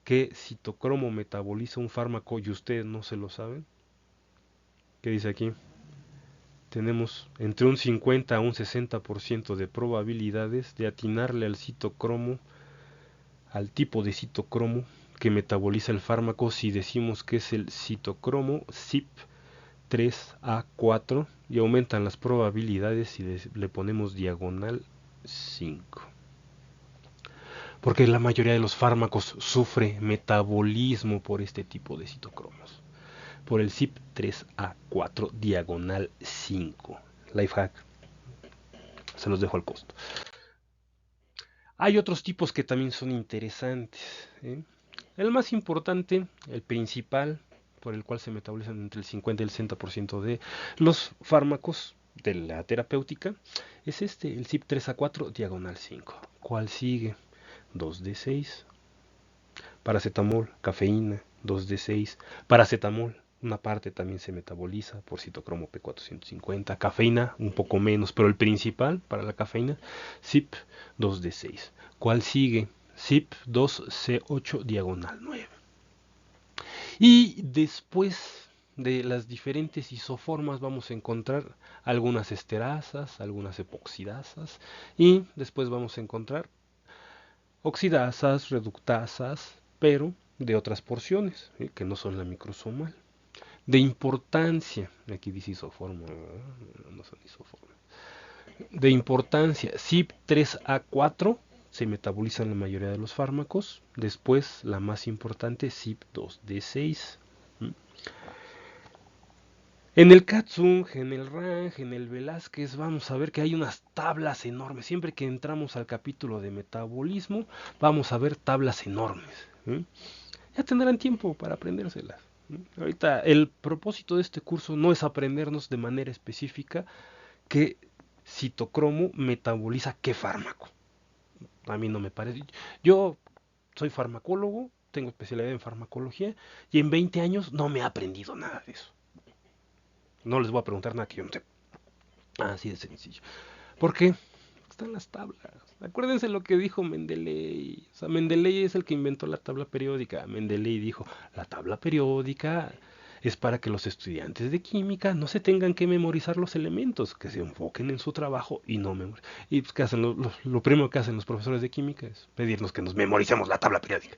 qué citocromo metaboliza un fármaco y ustedes no se lo saben, ¿qué dice aquí? Tenemos entre un 50 a un 60% de probabilidades de atinarle al citocromo, al tipo de citocromo que metaboliza el fármaco si decimos que es el citocromo CYP3A4 y aumentan las probabilidades si le ponemos diagonal 5. Porque la mayoría de los fármacos sufre metabolismo por este tipo de citocromos. Por el CYP3A4 diagonal 5. Lifehack. Se los dejo al costo. Hay otros tipos que también son interesantes. ¿Eh? El más importante, el principal, por el cual se metabolizan entre el 50 y el 60% de los fármacos de la terapéutica, es este, el CYP3A4 diagonal 5. ¿Cuál sigue? 2D6, paracetamol, cafeína, 2D6, paracetamol, una parte también se metaboliza por citocromo P450, cafeína un poco menos, pero el principal para la cafeína, CYP 2D6. ¿Cuál sigue? CYP 2C8 diagonal 9. Y después de las diferentes isoformas vamos a encontrar algunas esterasas, algunas epoxidasas y después vamos a encontrar oxidasas, reductasas, pero de otras porciones, que no son la microsomal. De importancia, aquí dice isoforma, no son isoformas. De importancia, CYP3A4 se metaboliza en la mayoría de los fármacos. Después, la más importante, CYP2D6. En el Katsung, en el Rang, en el Velázquez, vamos a ver que hay unas tablas enormes. Siempre que entramos al capítulo de metabolismo, vamos a ver tablas enormes. Ya tendrán tiempo para aprendérselas. Ahorita el propósito de este curso no es aprendernos de manera específica qué citocromo metaboliza qué fármaco. A mí no me parece. Yo soy farmacólogo, tengo especialidad en farmacología y en 20 años no me he aprendido nada de eso. No les voy a preguntar nada que yo no sé. Así de sencillo. ¿Por qué? Están las tablas. Acuérdense lo que dijo Mendeley. O sea, Mendeley es el que inventó la tabla periódica. Mendeley dijo, la tabla periódica es para que los estudiantes de química no se tengan que memorizar los elementos, que se enfoquen en su trabajo y no memoricen. Y pues, ¿qué hacen lo primero que hacen los profesores de química es pedirnos que nos memoricemos la tabla periódica.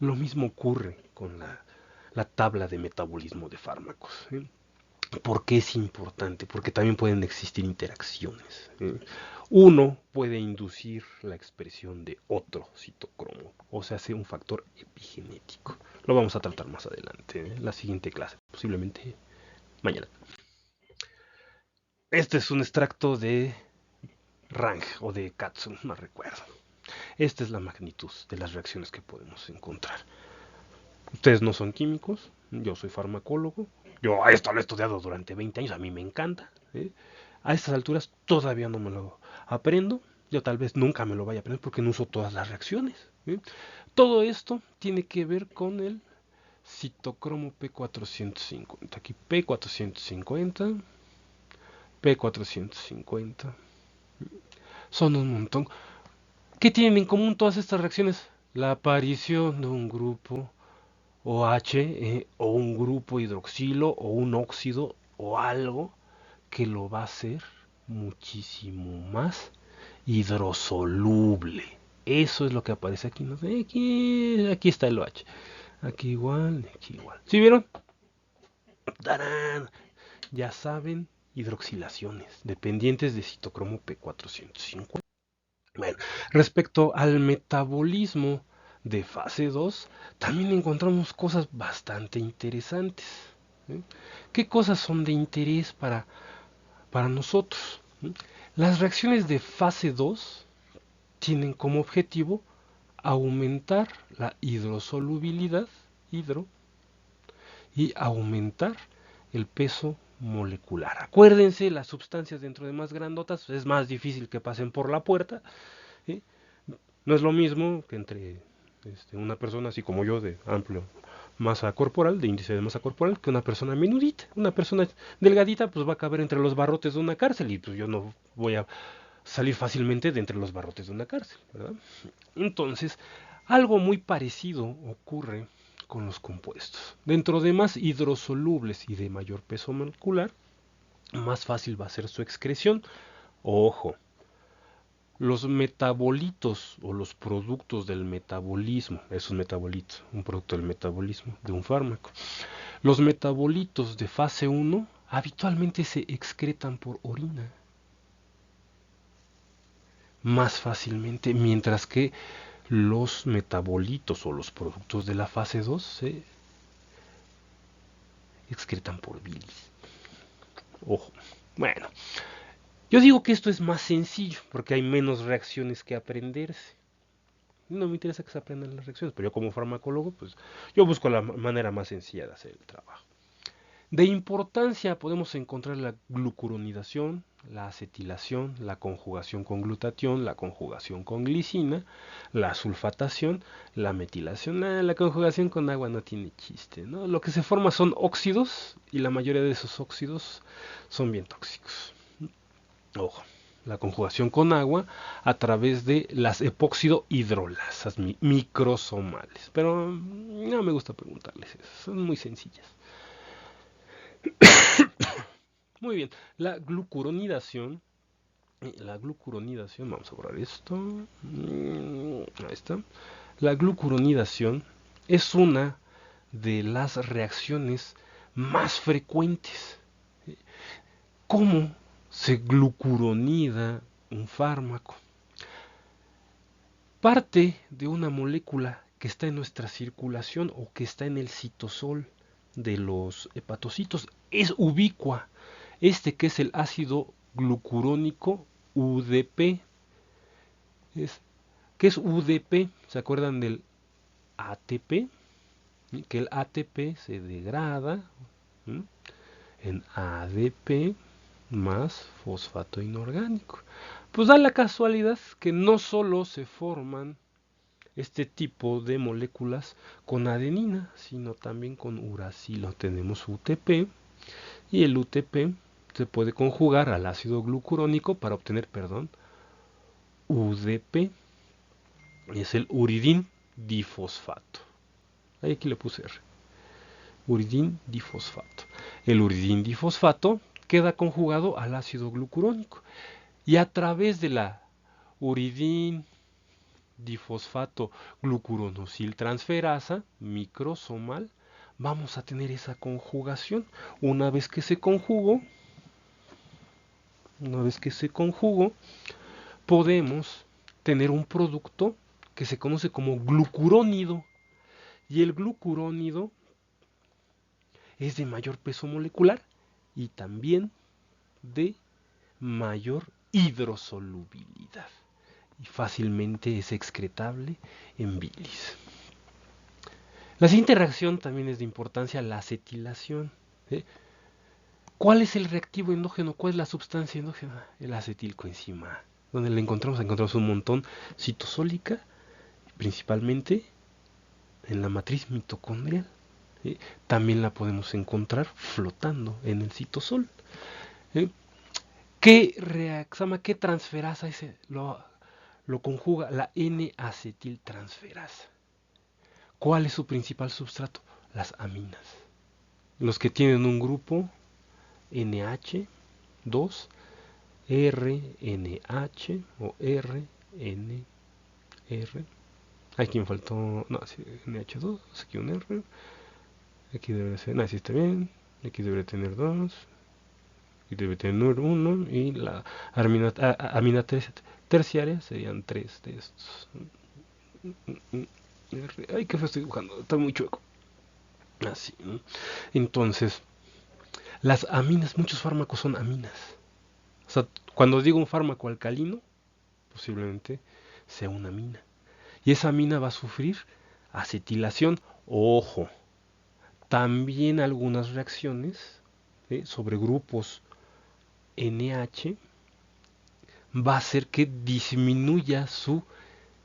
Lo mismo ocurre con la tabla de metabolismo de fármacos. ¿Sí? ¿Por qué es importante? Porque también pueden existir interacciones. Uno puede inducir la expresión de otro citocromo, o sea, un factor epigenético. Lo vamos a tratar más adelante, en la siguiente clase, posiblemente mañana. Este es un extracto de Rang o de Katsu, no recuerdo. Esta es la magnitud de las reacciones que podemos encontrar. Ustedes no son químicos, yo soy farmacólogo, yo a esto lo he estudiado durante 20 años, a mí me encanta. ¿Sí? A estas alturas todavía no me lo aprendo, yo tal vez nunca me lo vaya a aprender porque no uso todas las reacciones. ¿Sí? Todo esto tiene que ver con el citocromo P450. Aquí P450, P450. Son un montón. ¿Qué tienen en común todas estas reacciones? La aparición de un grupo OH o un grupo hidroxilo o un óxido o algo que lo va a hacer muchísimo más hidrosoluble. Eso es lo que aparece aquí. No sé, aquí está el OH. Aquí igual, aquí igual. ¿Sí vieron? ¡Tarán! Ya saben, hidroxilaciones dependientes de citocromo P450. Bueno, respecto al metabolismo de fase 2, también encontramos cosas bastante interesantes. ¿Sí? ¿Qué cosas son de interés para nosotros? ¿Sí? Las reacciones de fase 2 tienen como objetivo aumentar la hidrosolubilidad, hidro, y aumentar el peso molecular. Acuérdense, las sustancias dentro de más grandotas es más difícil que pasen por la puerta. ¿Sí? No es lo mismo que entre una persona así como yo de amplio masa corporal, de índice de masa corporal, que una persona menudita. Una persona delgadita pues va a caber entre los barrotes de una cárcel y pues yo no voy a salir fácilmente de entre los barrotes de una cárcel, ¿verdad? Entonces, algo muy parecido ocurre con los compuestos. Dentro de más hidrosolubles y de mayor peso molecular, más fácil va a ser su excreción. Ojo, los metabolitos o los productos del metabolismo, es un metabolito, un producto del metabolismo de un fármaco. Los metabolitos de fase 1 habitualmente se excretan por orina más fácilmente, mientras que los metabolitos o los productos de la fase 2 se excretan por bilis. Ojo. Bueno, yo digo que esto es más sencillo porque hay menos reacciones que aprenderse. No me interesa que se aprendan las reacciones, pero yo como farmacólogo, pues yo busco la manera más sencilla de hacer el trabajo. De importancia podemos encontrar la glucuronidación, la acetilación, la conjugación con glutatión, la conjugación con glicina, la sulfatación, la metilación. La conjugación con agua no tiene chiste, ¿no? Lo que se forma son óxidos y la mayoría de esos óxidos son bien tóxicos. Ojo, la conjugación con agua a través de las epóxido hidrolasas microsomales. Pero no me gusta preguntarles eso, son muy sencillas. Muy bien, la glucuronidación, vamos a borrar esto, ahí está. La glucuronidación es una de las reacciones más frecuentes. ¿Cómo se glucuronida un fármaco? Parte de una molécula que está en nuestra circulación o que está en el citosol de los hepatocitos es ubicua. Que es el ácido glucurónico UDP. ¿Qué es UDP? ¿Se acuerdan del ATP? Que el ATP se degrada en ADP más fosfato inorgánico. Pues da la casualidad que no solo se forman este tipo de moléculas con adenina, sino también con uracilo. Tenemos UTP y el UTP se puede conjugar al ácido glucurónico para obtener, UDP, es el uridín difosfato. Ahí aquí le puse R. Uridín difosfato. El uridín difosfato queda conjugado al ácido glucurónico y a través de la uridín difosfato glucuronosil transferasa microsomal vamos a tener esa conjugación. Una vez que se conjugó, podemos tener un producto que se conoce como glucurónido. Y el glucurónido es de mayor peso molecular y también de mayor hidrosolubilidad. Y fácilmente es excretable en bilis. La siguiente reacción también es de importancia, la acetilación. ¿Cuál es el reactivo endógeno? ¿Cuál es la sustancia endógena? El acetilcoenzima A. ¿Dónde la encontramos? Encontramos un montón citosólica, principalmente en la matriz mitocondrial. También la podemos encontrar flotando en el citosol. ¿Qué transferasa lo conjuga? La N-acetiltransferasa. ¿Cuál es su principal substrato? Las aminas. Los que tienen un grupo NH2, RNH o RNR. Aquí me faltó, no, sí, NH2, aquí un R. Aquí debe ser, no, sí está bien. Aquí debe tener 2. Aquí debe tener 1. Y la amina terciaria serían 3 de estos. Ay, ¿qué estoy dibujando? Está muy chueco. Así, ¿no? Entonces, las aminas, muchos fármacos son aminas. O sea, cuando digo un fármaco alcalino, posiblemente sea una amina. Y esa amina va a sufrir acetilación. Ojo, también algunas reacciones sobre grupos NH va a hacer que disminuya su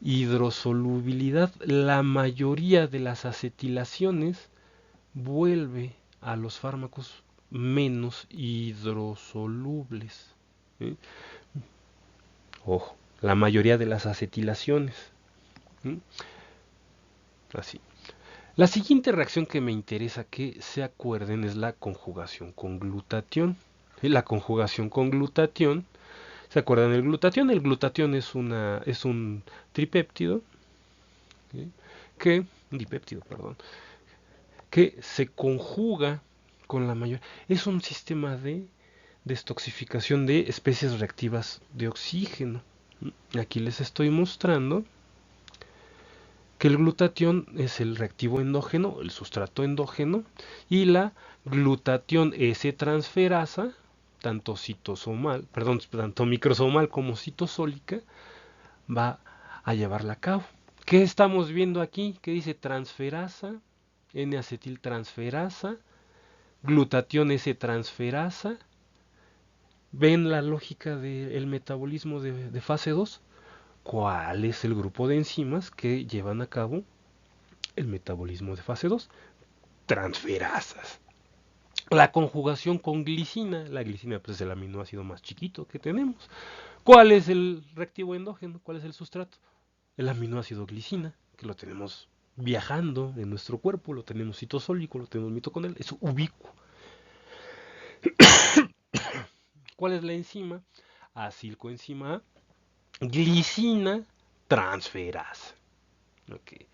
hidrosolubilidad. La mayoría de las acetilaciones vuelve a los fármacos menos hidrosolubles. ¿Sí? Ojo, la mayoría de las acetilaciones. ¿Sí? Así. La siguiente reacción que me interesa que se acuerden es la conjugación con glutatión. ¿Sí? La conjugación con glutatión. ¿Se acuerdan del glutatión? El glutatión es un tripéptido. ¿Sí? Dipéptido, perdón. Que se conjuga con la mayor. Es un sistema de destoxificación de especies reactivas de oxígeno. Aquí les estoy mostrando que el glutatión es el reactivo endógeno, el sustrato endógeno, y la glutatión S-transferasa, tanto microsomal como citosólica, va a llevarla a cabo. ¿Qué estamos viendo aquí? ¿Qué dice transferasa? N-acetiltransferasa, glutatión S-transferasa. ¿Ven la lógica del metabolismo de fase 2? ¿Cuál es el grupo de enzimas que llevan a cabo el metabolismo de fase 2? Transferasas. La conjugación con glicina. La glicina pues, es el aminoácido más chiquito que tenemos. ¿Cuál es el reactivo endógeno? ¿Cuál es el sustrato? El aminoácido glicina, que lo tenemos viajando en nuestro cuerpo, lo tenemos citosólico, lo tenemos mitocondrial, es ubicuo. ¿Cuál es la enzima? Acilcoenzima A, glicina transferasa. Okay.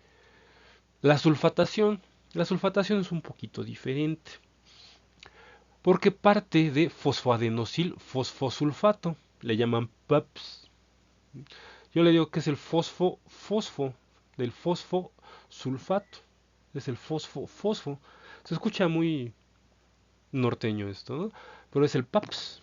La sulfatación es un poquito diferente, porque parte de fosfoadenosil fosfosulfato, le llaman PAPS. Yo le digo que es el fosfo del fosfosulfato, es el fosfo. Se escucha muy norteño esto, ¿no? Pero es el PAPS.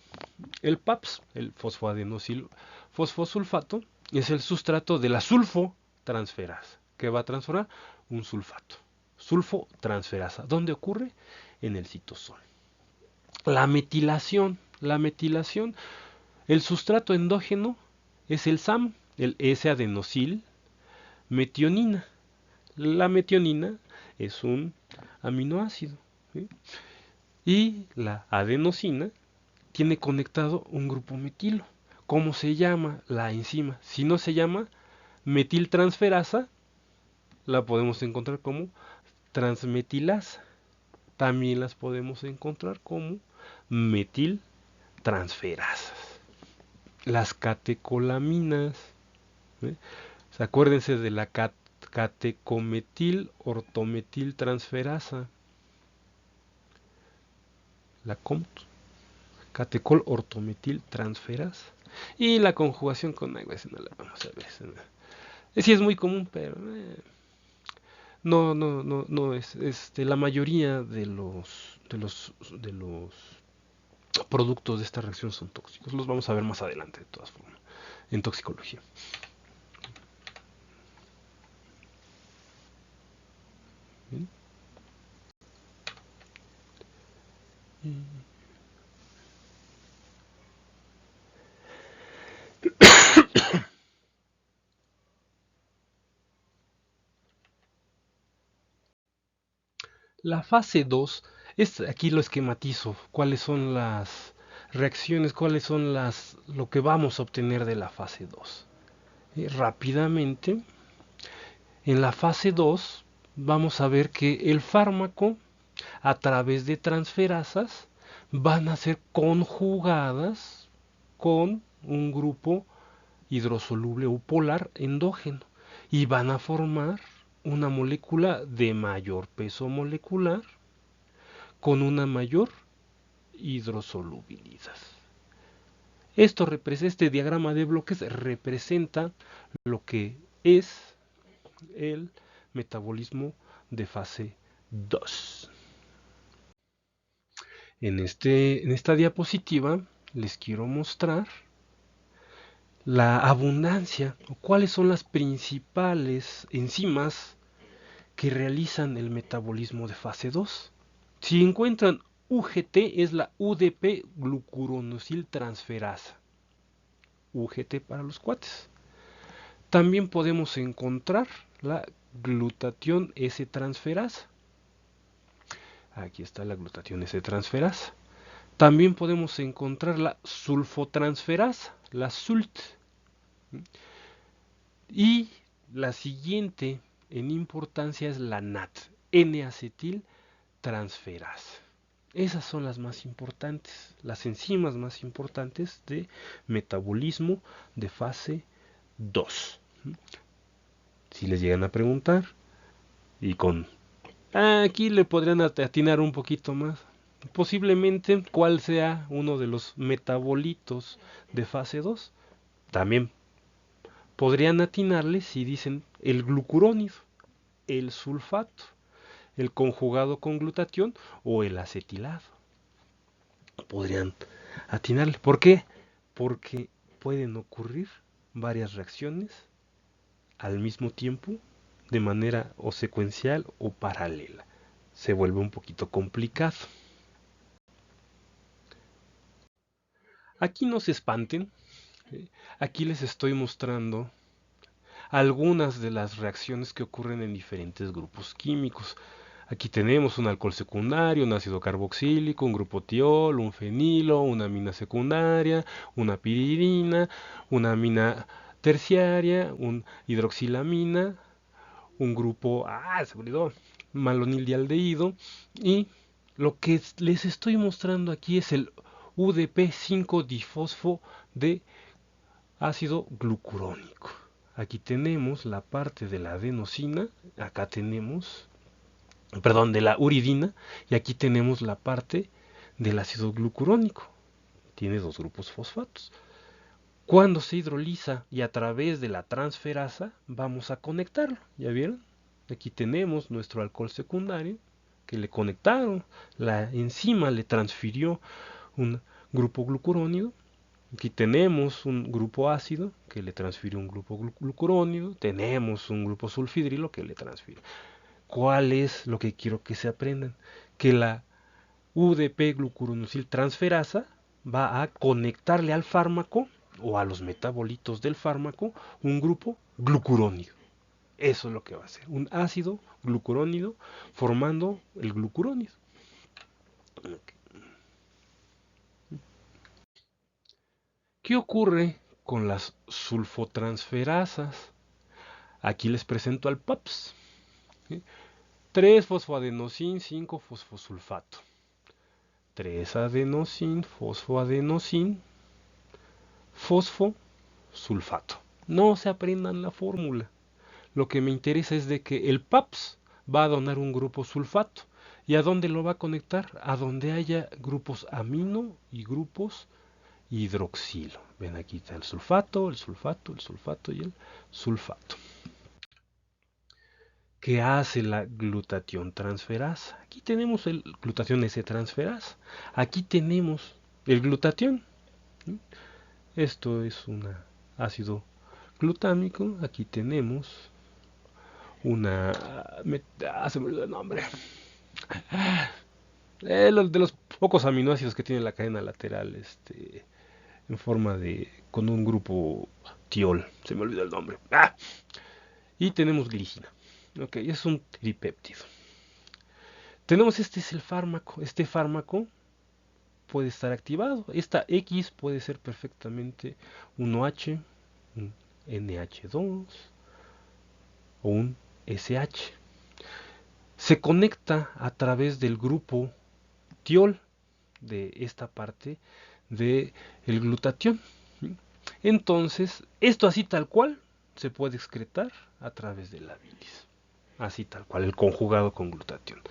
El PAPS, el fosfoadenosil fosfosulfato, es el sustrato de la sulfotransferasa, que va a transformar un sulfato. Sulfotransferasa. ¿Dónde ocurre? En el citosol. La metilación, el sustrato endógeno es el SAM, el S-adenosil metionina. La metionina es un aminoácido, ¿sí? Y la adenosina tiene conectado un grupo metilo. ¿Cómo se llama la enzima? Si no se llama metiltransferasa, la podemos encontrar como transmetilasa. También las podemos encontrar como metiltransferasas. Las catecolaminas, ¿eh? Acuérdense de la catecometil ortometiltransferasa. La catecol ortometiltransferasa. Y la conjugación con agua, no la vamos a ver. Sí es muy común, pero no es. La mayoría de los productos de esta reacción son tóxicos. Los vamos a ver más adelante, de todas formas, en toxicología. ¿Bien? La fase 2 es aquí lo esquematizo, cuáles son las reacciones, cuáles son lo que vamos a obtener de la fase 2. Rápidamente, en la fase 2 vamos a ver que el fármaco a través de transferasas van a ser conjugadas con un grupo hidrosoluble o polar endógeno y van a formar una molécula de mayor peso molecular con una mayor hidrosolubilidad. Este diagrama de bloques representa lo que es el metabolismo de fase 2. En esta diapositiva les quiero mostrar la abundancia o cuáles son las principales enzimas que realizan el metabolismo de fase 2. Si encuentran UGT es la UDP glucuronosiltransferasa. UGT para los cuates. También podemos encontrar la glutatión S-transferasa. Aquí está la glutatión S-transferasa. También podemos encontrar la sulfotransferasa, la SULT. Y la siguiente en importancia es la NAT, N-acetiltransferasa. Esas son las más importantes, las enzimas más importantes de metabolismo de fase 2. Si les llegan a preguntar, y aquí le podrían atinar un poquito más. Posiblemente cuál sea uno de los metabolitos de fase 2. También podrían atinarle si dicen el glucurónido, el sulfato, el conjugado con glutatión o el acetilado. Podrían atinarle. ¿Por qué? Porque pueden ocurrir varias reacciones al mismo tiempo de manera o secuencial o paralela. Se vuelve un poquito complicado. Aquí no se espanten. Aquí les estoy mostrando algunas de las reacciones que ocurren en diferentes grupos químicos. Aquí tenemos un alcohol secundario, un ácido carboxílico, un grupo tiol, un fenilo, una amina secundaria, una piridina, una amina terciaria, un hidroxilamina, un grupo, se me olvidó, malonildialdehído, y lo que les estoy mostrando aquí es el UDP5-difosfo de ácido glucurónico. Aquí tenemos la parte de la adenosina, acá tenemos, perdón, de la uridina, y aquí tenemos la parte del ácido glucurónico. Tiene dos grupos fosfatos. Cuando se hidroliza y a través de la transferasa vamos a conectarlo, ¿ya vieron? Aquí tenemos nuestro alcohol secundario que le conectaron, la enzima le transfirió un grupo glucurónido. Aquí tenemos un grupo ácido que le transfiere un grupo glucurónido, tenemos un grupo sulfidrilo que le transfiere. ¿Cuál es lo que quiero que se aprendan? Que la UDP glucuronosiltransferasa va a conectarle al fármaco o a los metabolitos del fármaco un grupo glucurónido. Eso es lo que va a hacer. Un ácido glucurónido formando el glucurónido. ¿Qué ocurre con las sulfotransferasas? Aquí les presento al PAPS. ¿Sí? 3-fosfoadenosin, 5-fosfosulfato. 3-adenosin, fosfoadenosin, fosfosulfato. No se aprendan la fórmula. Lo que me interesa es de que el PAPS va a donar un grupo sulfato. ¿Y a dónde lo va a conectar? A donde haya grupos amino y grupos hidroxilo. Ven, aquí está el sulfato, el sulfato, el sulfato y el sulfato. ¿Qué hace la glutatión transferasa? Aquí tenemos el glutatión S transferasa. Aquí tenemos el glutatión. Esto es un ácido glutámico. Aquí tenemos una... se me olvidó el nombre. De los pocos aminoácidos que tiene la cadena lateral, en forma de... con un grupo tiol. Se me olvidó el nombre. Y tenemos glicina. Ok, es un tripéptido. Tenemos, este es el fármaco. Este fármaco puede estar activado. Esta X puede ser perfectamente un OH, un NH2 o un SH. Se conecta a través del grupo tiol de esta parte del glutatión. Entonces, esto así tal cual se puede excretar a través de la bilis. Así tal cual, el conjugado con glutatión.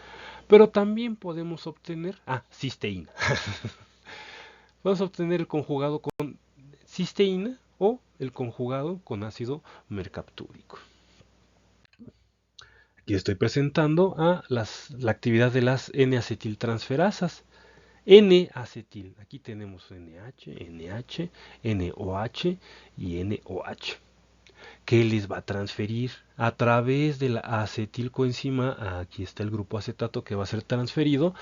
Pero también podemos obtener, cisteína. Vamos a obtener el conjugado con cisteína o el conjugado con ácido mercaptúrico. Aquí estoy presentando la actividad de las N-acetiltransferasas. N-acetil, aquí tenemos NH, NH, NOH y NOH. ¿Qué les va a transferir? A través de la acetilcoenzima, aquí está el grupo acetato que va a ser transferido,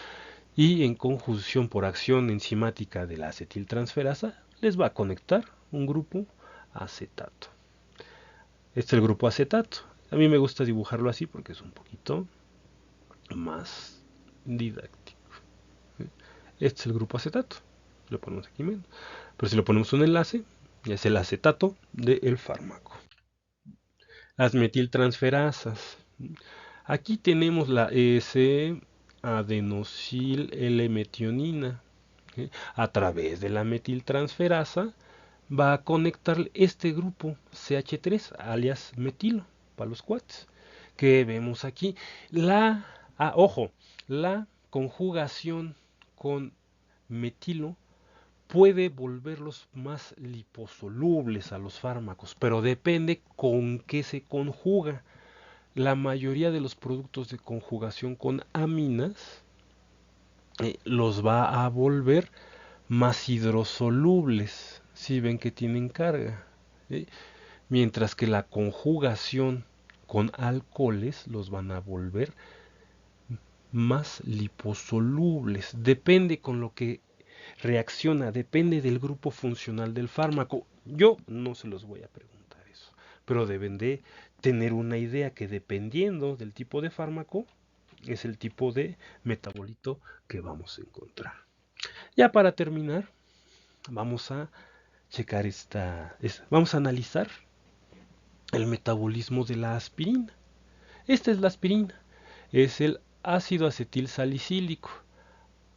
y en conjunción por acción enzimática de la acetiltransferasa les va a conectar un grupo acetato. Este es el grupo acetato. A mí me gusta dibujarlo así porque es un poquito más didáctico. Este es el grupo acetato. Lo ponemos aquí menos. Pero si lo ponemos un enlace, ya es el acetato del fármaco. Las metiltransferasas. Aquí tenemos la S-adenosil L-metionina. A través de la metiltransferasa va a conectar este grupo CH3, alias metilo, para los cuates, que vemos aquí. Ojo, la conjugación con metilo puede volverlos más liposolubles a los fármacos, pero depende con qué se conjuga. La mayoría de los productos de conjugación con aminas los va a volver más hidrosolubles, si ven que tienen carga. ¿Sí? Mientras que la conjugación con alcoholes los van a volver más liposolubles. Depende con lo que reacciona, depende del grupo funcional del fármaco. Yo no se los voy a preguntar eso, pero deben de tener una idea que dependiendo del tipo de fármaco es el tipo de metabolito que vamos a encontrar. Ya para terminar, vamos a checar vamos a analizar el metabolismo de la aspirina. Esta es la aspirina, es el ácido acetil salicílico.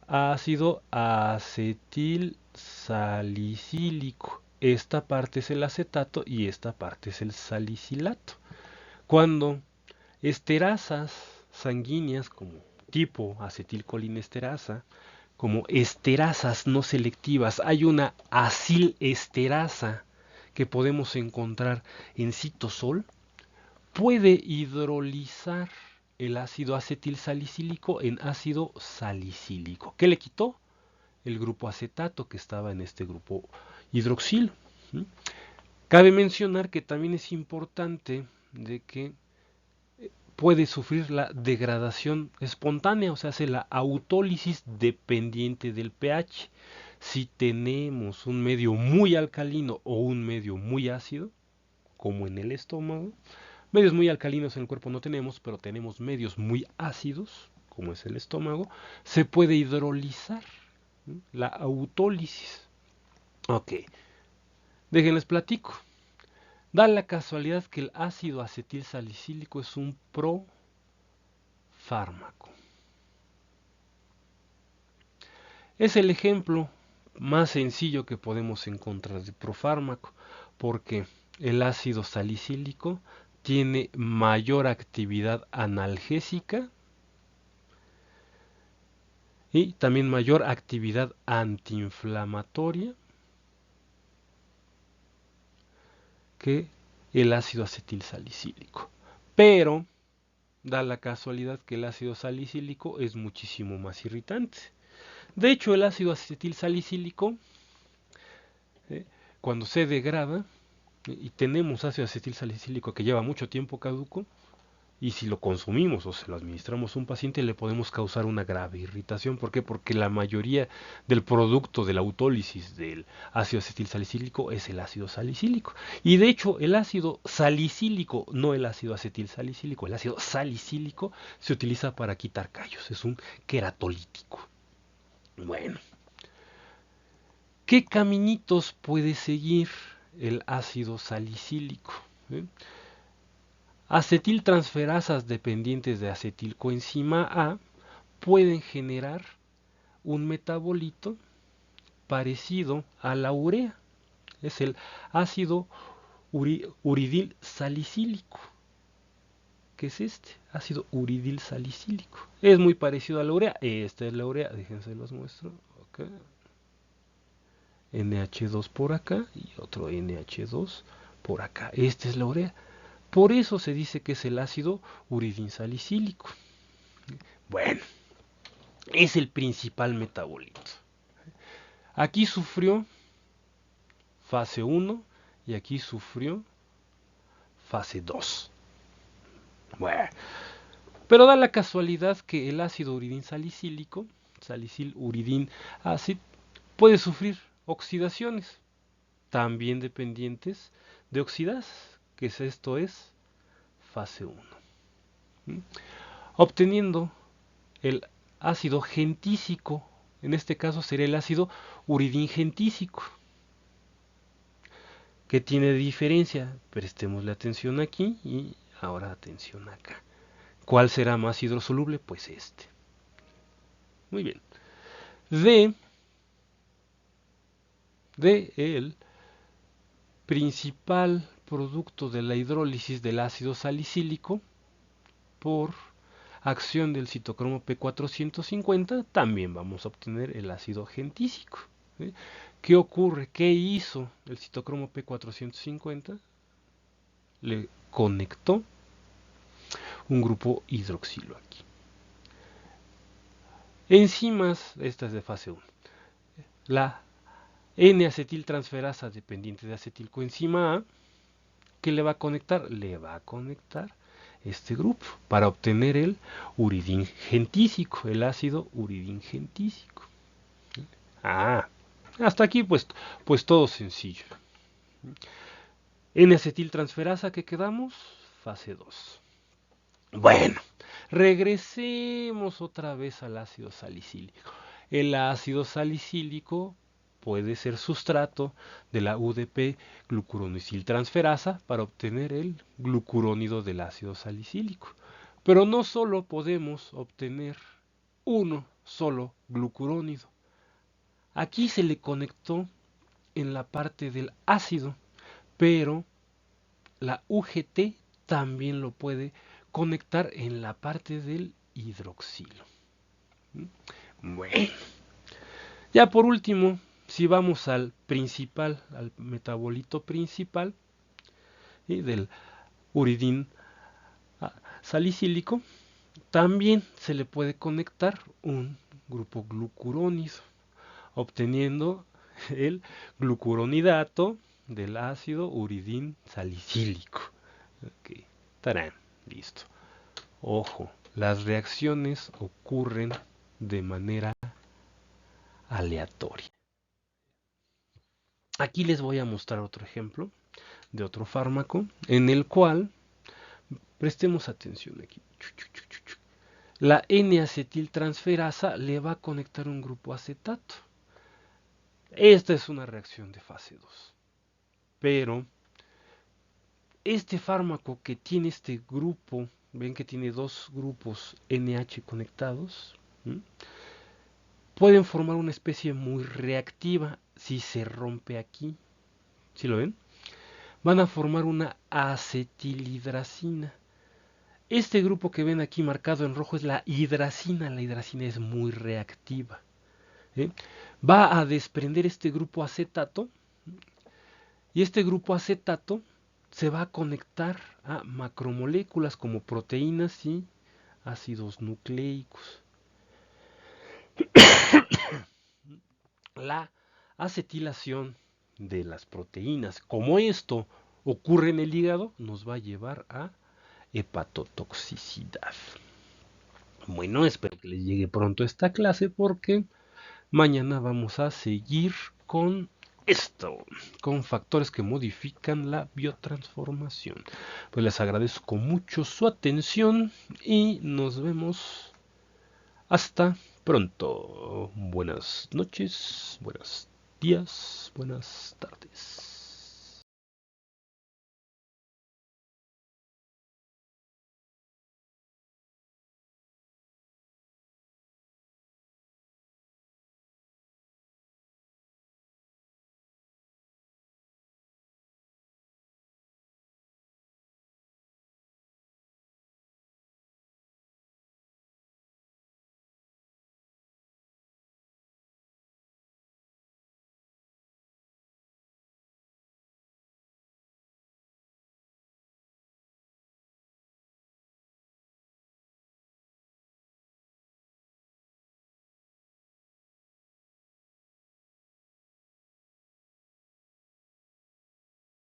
Ácido acetil salicílico. Esta parte es el acetato y esta parte es el salicilato. Cuando esterasas sanguíneas como tipo acetilcolinesterasa, como esterasas no selectivas, hay una acilesterasa que podemos encontrar en citosol, puede hidrolizar el ácido acetilsalicílico en ácido salicílico. ¿Qué le quitó? El grupo acetato que estaba en este grupo hidroxilo. Cabe mencionar que también es importante de que puede sufrir la degradación espontánea, o sea, hace la autólisis dependiente del pH. Si tenemos un medio muy alcalino o un medio muy ácido, como en el estómago, Medios muy alcalinos en el cuerpo no tenemos, pero tenemos medios muy ácidos, como es el estómago. Se puede hidrolizar, ¿sí? La autólisis. Ok, déjenles platico. Da la casualidad que el ácido acetil salicílico es un profármaco. Es el ejemplo más sencillo que podemos encontrar de profármaco, porque el ácido salicílico tiene mayor actividad analgésica y también mayor actividad antiinflamatoria que el ácido acetil salicílico. Pero da la casualidad que el ácido salicílico es muchísimo más irritante. De hecho, el ácido acetil salicílico, ¿eh? Cuando se degrada, y tenemos ácido acetil salicílico que lleva mucho tiempo caduco, y si lo consumimos o se lo administramos a un paciente le podemos causar una grave irritación. ¿Por qué? Porque la mayoría del producto de la autólisis del ácido acetil salicílico es el ácido salicílico. Y de hecho el ácido salicílico, no el ácido acetil salicílico, el ácido salicílico se utiliza para quitar callos, es un queratolítico. Bueno, ¿qué caminitos puede seguir el ácido salicílico? ¿Eh? Acetiltransferasas dependientes de acetilcoenzima A pueden generar un metabolito parecido a la urea. Es el ácido uridil salicílico. ¿Qué es este? Ácido uridil salicílico. Es muy parecido a la urea. Esta es la urea. Déjense los muestro. Okay. NH2 por acá y otro NH2 por acá. Esta es la urea. Por eso se dice que es el ácido uridin salicílico. Bueno, es el principal metabolito. Aquí sufrió fase 1 y aquí sufrió fase 2. Bueno, pero da la casualidad que el ácido uridin salicílico, salicil uridin acid, puede sufrir oxidaciones, también dependientes de oxidasas, que esto es fase 1. Obteniendo el ácido gentísico, en este caso sería el ácido uridin gentísico. ¿Qué tiene de diferencia? Prestémosle atención aquí y ahora atención acá. ¿Cuál será más hidrosoluble? Pues este. Muy bien. De el principal producto de la hidrólisis del ácido salicílico por acción del citocromo P450, también vamos a obtener el ácido gentísico. ¿Sí? ¿Qué ocurre? ¿Qué hizo el citocromo P450? Le conectó un grupo hidroxilo aquí. Enzimas, esta es de fase 1. La N-acetiltransferasa dependiente de acetilcoenzima A, ¿qué le va a conectar? Le va a conectar este grupo para obtener el uridin gentísico, el ácido uridin gentísico. Hasta aquí pues todo sencillo. N-acetiltransferasa, ¿qué quedamos? Fase 2. Bueno, regresemos otra vez al ácido salicílico. El ácido salicílico puede ser sustrato de la UDP glucuronisiltransferasa para obtener el glucurónido del ácido salicílico. Pero no solo podemos obtener uno solo glucurónido. Aquí se le conectó en la parte del ácido, pero la UGT también lo puede conectar en la parte del hidroxilo. Bueno, ya por último, si vamos al principal, al metabolito principal, ¿sí? Del uridín salicílico, también se le puede conectar un grupo glucurónido, obteniendo el glucuronidato del ácido uridín salicílico. Ok, tarán, listo. Ojo, las reacciones ocurren de manera aleatoria. Aquí les voy a mostrar otro ejemplo de otro fármaco en el cual Prestemos atención aquí. La N-acetiltransferasa le va a conectar un grupo acetato. Esta es una reacción de fase 2. Pero este fármaco que tiene este grupo, ven que tiene dos grupos NH conectados, ¿m? Pueden formar una especie muy reactiva si se rompe aquí. ¿Sí lo ven? Van a formar una acetilhidracina. Este grupo que ven aquí marcado en rojo es la hidracina. La hidracina es muy reactiva. ¿Eh? Va a desprender este grupo acetato y este grupo acetato se va a conectar a macromoléculas como proteínas y ácidos nucleicos. La acetilación de las proteínas, como esto ocurre en el hígado, nos va a llevar a hepatotoxicidad. Bueno, espero que les llegue pronto esta clase porque mañana vamos a seguir con esto, con factores que modifican la biotransformación. Pues les agradezco mucho su atención y nos vemos hasta pronto. Buenas noches, buenos días, buenas tardes.